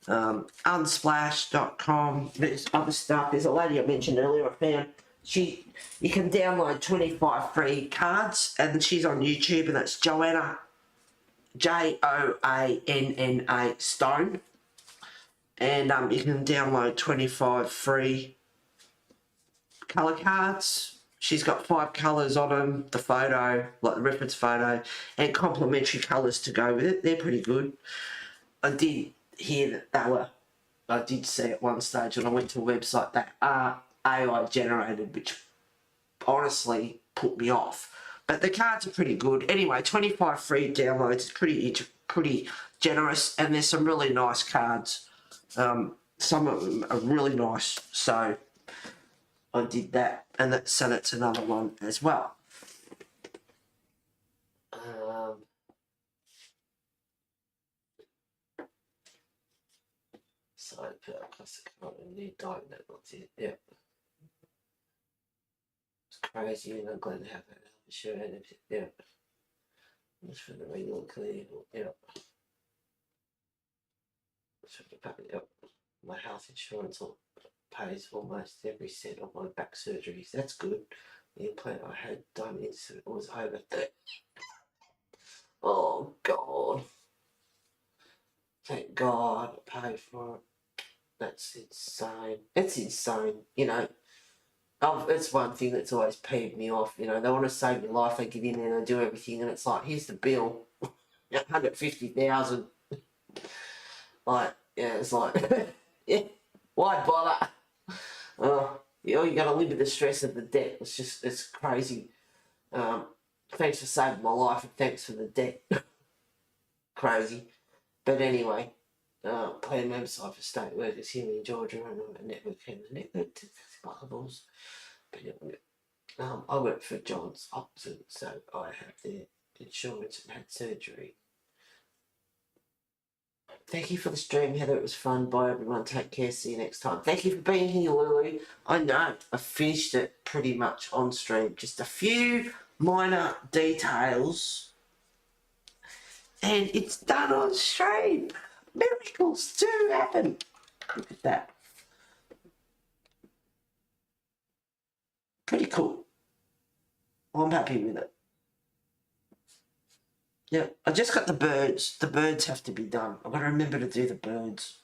Unsplash.com. There's other stuff. There's a lady I mentioned earlier I found. You can download 25 free cards, and she's on YouTube, and that's Joanna, Joanna Stone. And you can download 25 free colour cards. She's got 5 colours on them, the photo, like the reference photo, and complementary colours to go with it. They're pretty good. I did hear that I did see at one stage when I went to a website that are AI generated, which honestly put me off. But the cards are pretty good. Anyway, 25 free downloads is pretty generous, and there's some really nice cards. some of them are really nice, so I did that, and that's another one as well. So I put a classic on a new diamond, that's it, yeah. It's crazy, and I'm glad to have that shirt, yeah. Just for the regular clear, yeah. So yep. My health insurance pays almost every cent of my back surgeries. That's good. The implant I had done was over 30. Oh God! Thank God I paid for it. That's insane. It's insane. You know, it's one thing that's always peeved me off. You know, they want to save your life. They get in there and they do everything, and it's like, here's the bill, 150,000. Like, yeah, it's like, yeah, why bother? You know, you got to live with the stress of the debt. It's crazy. Thanks for saving my life, and thanks for the debt. Crazy. But anyway, plan website for state workers here in Georgia, and I'm a network and the network to Buckles. But anyway, I work for Johns Hopkins, so I have their insurance and had surgery. Thank you for the stream, Heather. It was fun. Bye, everyone. Take care. See you next time. Thank you for being here, Lulu. I know I finished it pretty much on stream. Just a few minor details, and it's done on stream. Miracles do happen. Look at that. Pretty cool. I'm happy with it. Yeah, I just got the birds. The birds have to be done. I've got to remember to do the birds.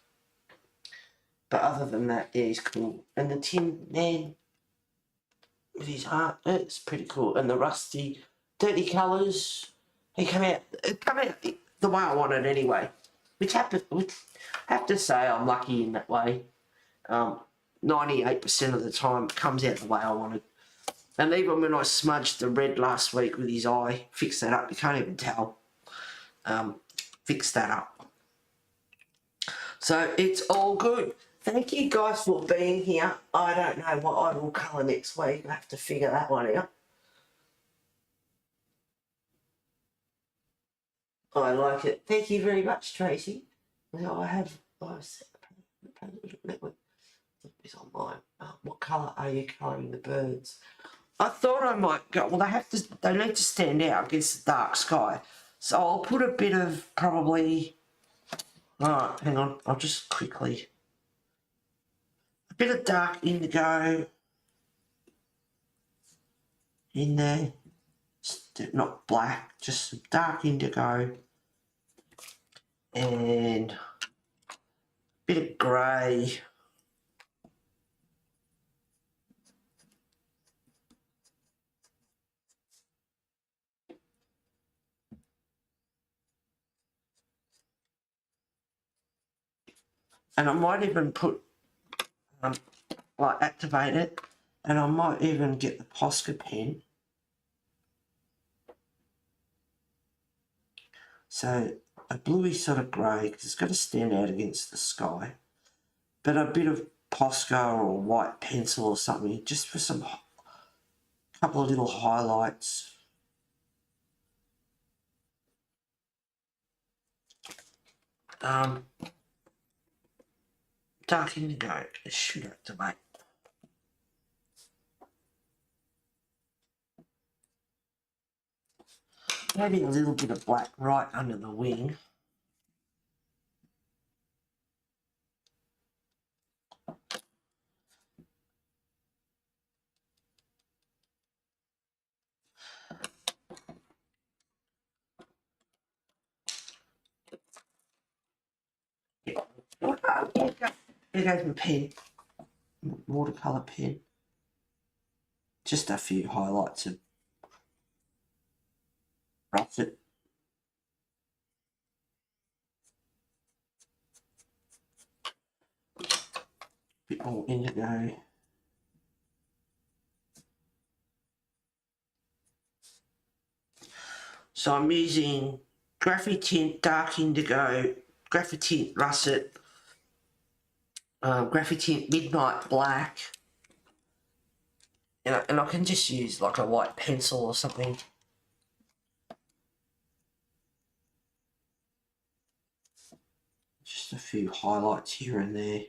But other than that, yeah, he's cool. And the Tin Man with his heart, it's pretty cool. And the rusty, dirty colours, it come out the way I want it anyway. Which I have to say I'm lucky in that way. 98% of the time it comes out the way I want it. And even when I smudged the red last week with his eye, fixed that up, you can't even tell. Fixed that up. So it's all good. Thank you guys for being here. I don't know what I will colour next week. I have to figure that one out. I like it. Thank you very much, Tracy. Now it's online. What colour are you colouring the birds? I thought I might go, well, they need to stand out against the dark sky. So I'll put a bit of probably, alright, hang on, I'll just quickly, a bit of dark indigo in there, not black, just some dark indigo, and a bit of grey. And I might even put, like activate it, and I might even get the Posca pen. So a bluey sort of grey, because it's got to stand out against the sky. But a bit of Posca or white pencil or something, just for some couple of little highlights. Dark indigo, it should activate. Maybe a little bit of black right under the wing. There goes my pen, watercolour pen. Just a few highlights of russet. Bit more indigo. So I'm using Graphitint, dark indigo, Graphitint, russet, graffiti midnight black. And I can just use like a white pencil or something. Just a few highlights here and there.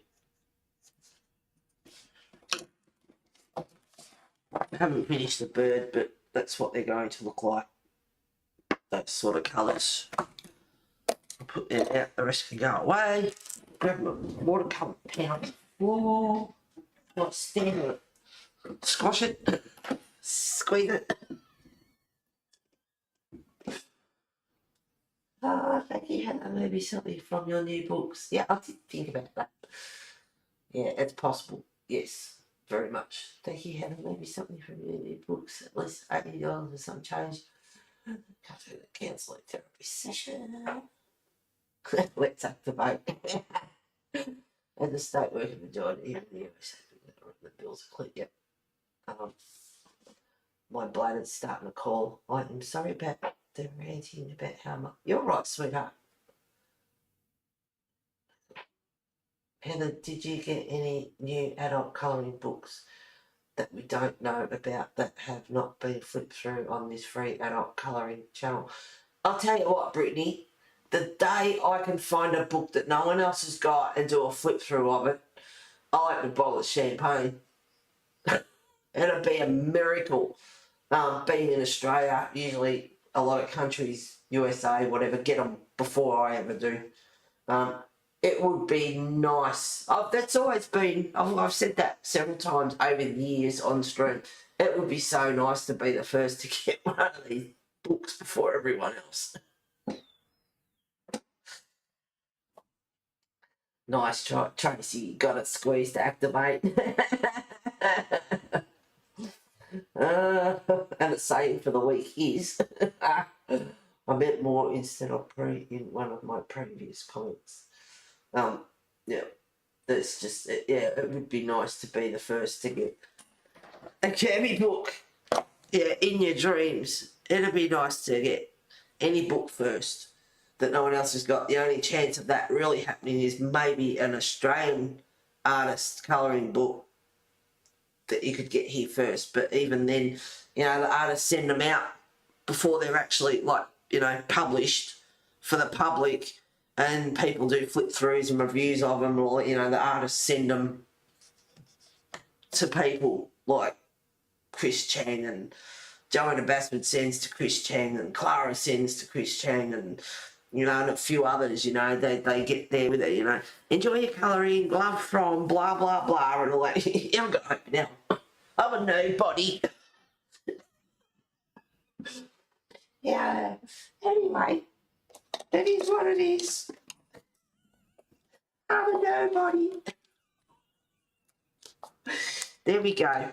I haven't finished the bird, but that's what they're going to look like. Those sort of colours. I'll put that out, the rest can go away. Grab my watercolour pen on the floor. Like stand on it. Squash it. Squeeze it. Thank you, Hannah. Maybe something from your new books. Yeah, I did think about that. Yeah, it's possible. Yes, very much. Thank you, Hannah. Maybe something from your new books. At least $80 or some change. Can't do the counselling therapy session. Let's activate. As a state working majority in the USA, the bills are clear. Yep. My bladder's starting to call. I am sorry about the ranting about how much. You're right, sweetheart. Heather, did you get any new adult colouring books that we don't know about that have not been flipped through on this free adult colouring channel? I'll tell you what, Brittany, the day I can find a book that no one else has got and do a flip through of it, I'll open a bottle of champagne. It'll be a miracle. Being in Australia, usually a lot of countries, USA, whatever, get them before I ever do. It would be nice. That's always been, I've said that several times over the years on stream. It would be so nice to be the first to get one of these books before everyone else. Nice try, Tracy. Got it squeezed to activate. And the saying for the week is, I meant more instead of in one of my previous comments. Yeah, that's just, yeah, it would be nice to be the first to get a Kirby book. Yeah, in your dreams. It'd be nice to get any book first that no one else has got. The only chance of that really happening is maybe an Australian artist colouring book that you could get here first. But even then, you know, the artists send them out before they're actually, like, you know, published for the public, and people do flip throughs and reviews of them, or, you know, the artists send them to people like Chris Chang, and Joanna Bassford sends to Chris Chang, and Clara sends to Chris Chang, and, you know, and a few others, you know, they get there with it, you know. Enjoy your colouring, love from blah, blah, blah, and all that. You haven't got to open now. I'm a nobody. Yeah, anyway, that is what it is. I'm a nobody. There we go.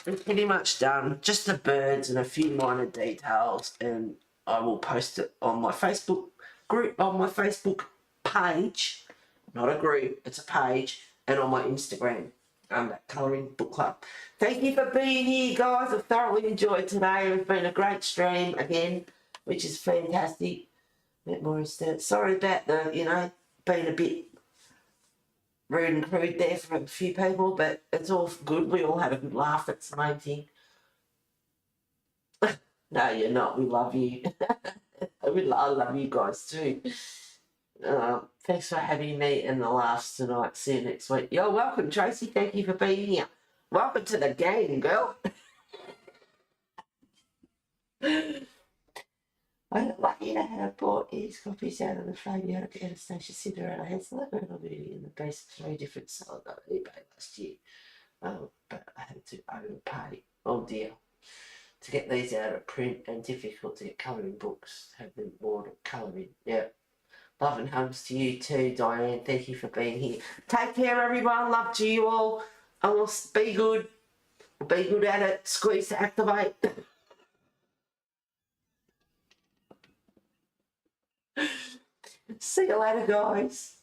I'm pretty much done. Just the birds and a few minor details, and I will post it on my Facebook group, on my Facebook page. Not a group, it's a page, and on my Instagram. At Colouring Book Club. Thank you for being here, guys. I've thoroughly enjoyed today. It's been a great stream again, which is fantastic. A bit more instead. Sorry about the, you know, being a bit rude and crude there for a few people, but it's all good. We all had a good laugh. That's the main thing. No, you're not. We love you. I love you guys too. Thanks for having me in the laughs tonight. See you next week. You're welcome, Tracy. Thank you for being here. Welcome to the gang, girl. I'm lucky to have bought these copies out of the frame. You had to Anastasia Cinderella Hansel and Gretel movie in the base of 3 different sold on eBay last year. But I had to overpay. Oh dear. To get these out of print, and difficult to get colouring books. Have them ordered colouring. Yeah. Love and hugs to you too, Diane. Thank you for being here. Take care, everyone. Love to you all. And we'll be good. Be good at it. Squeeze to activate. See you later, guys.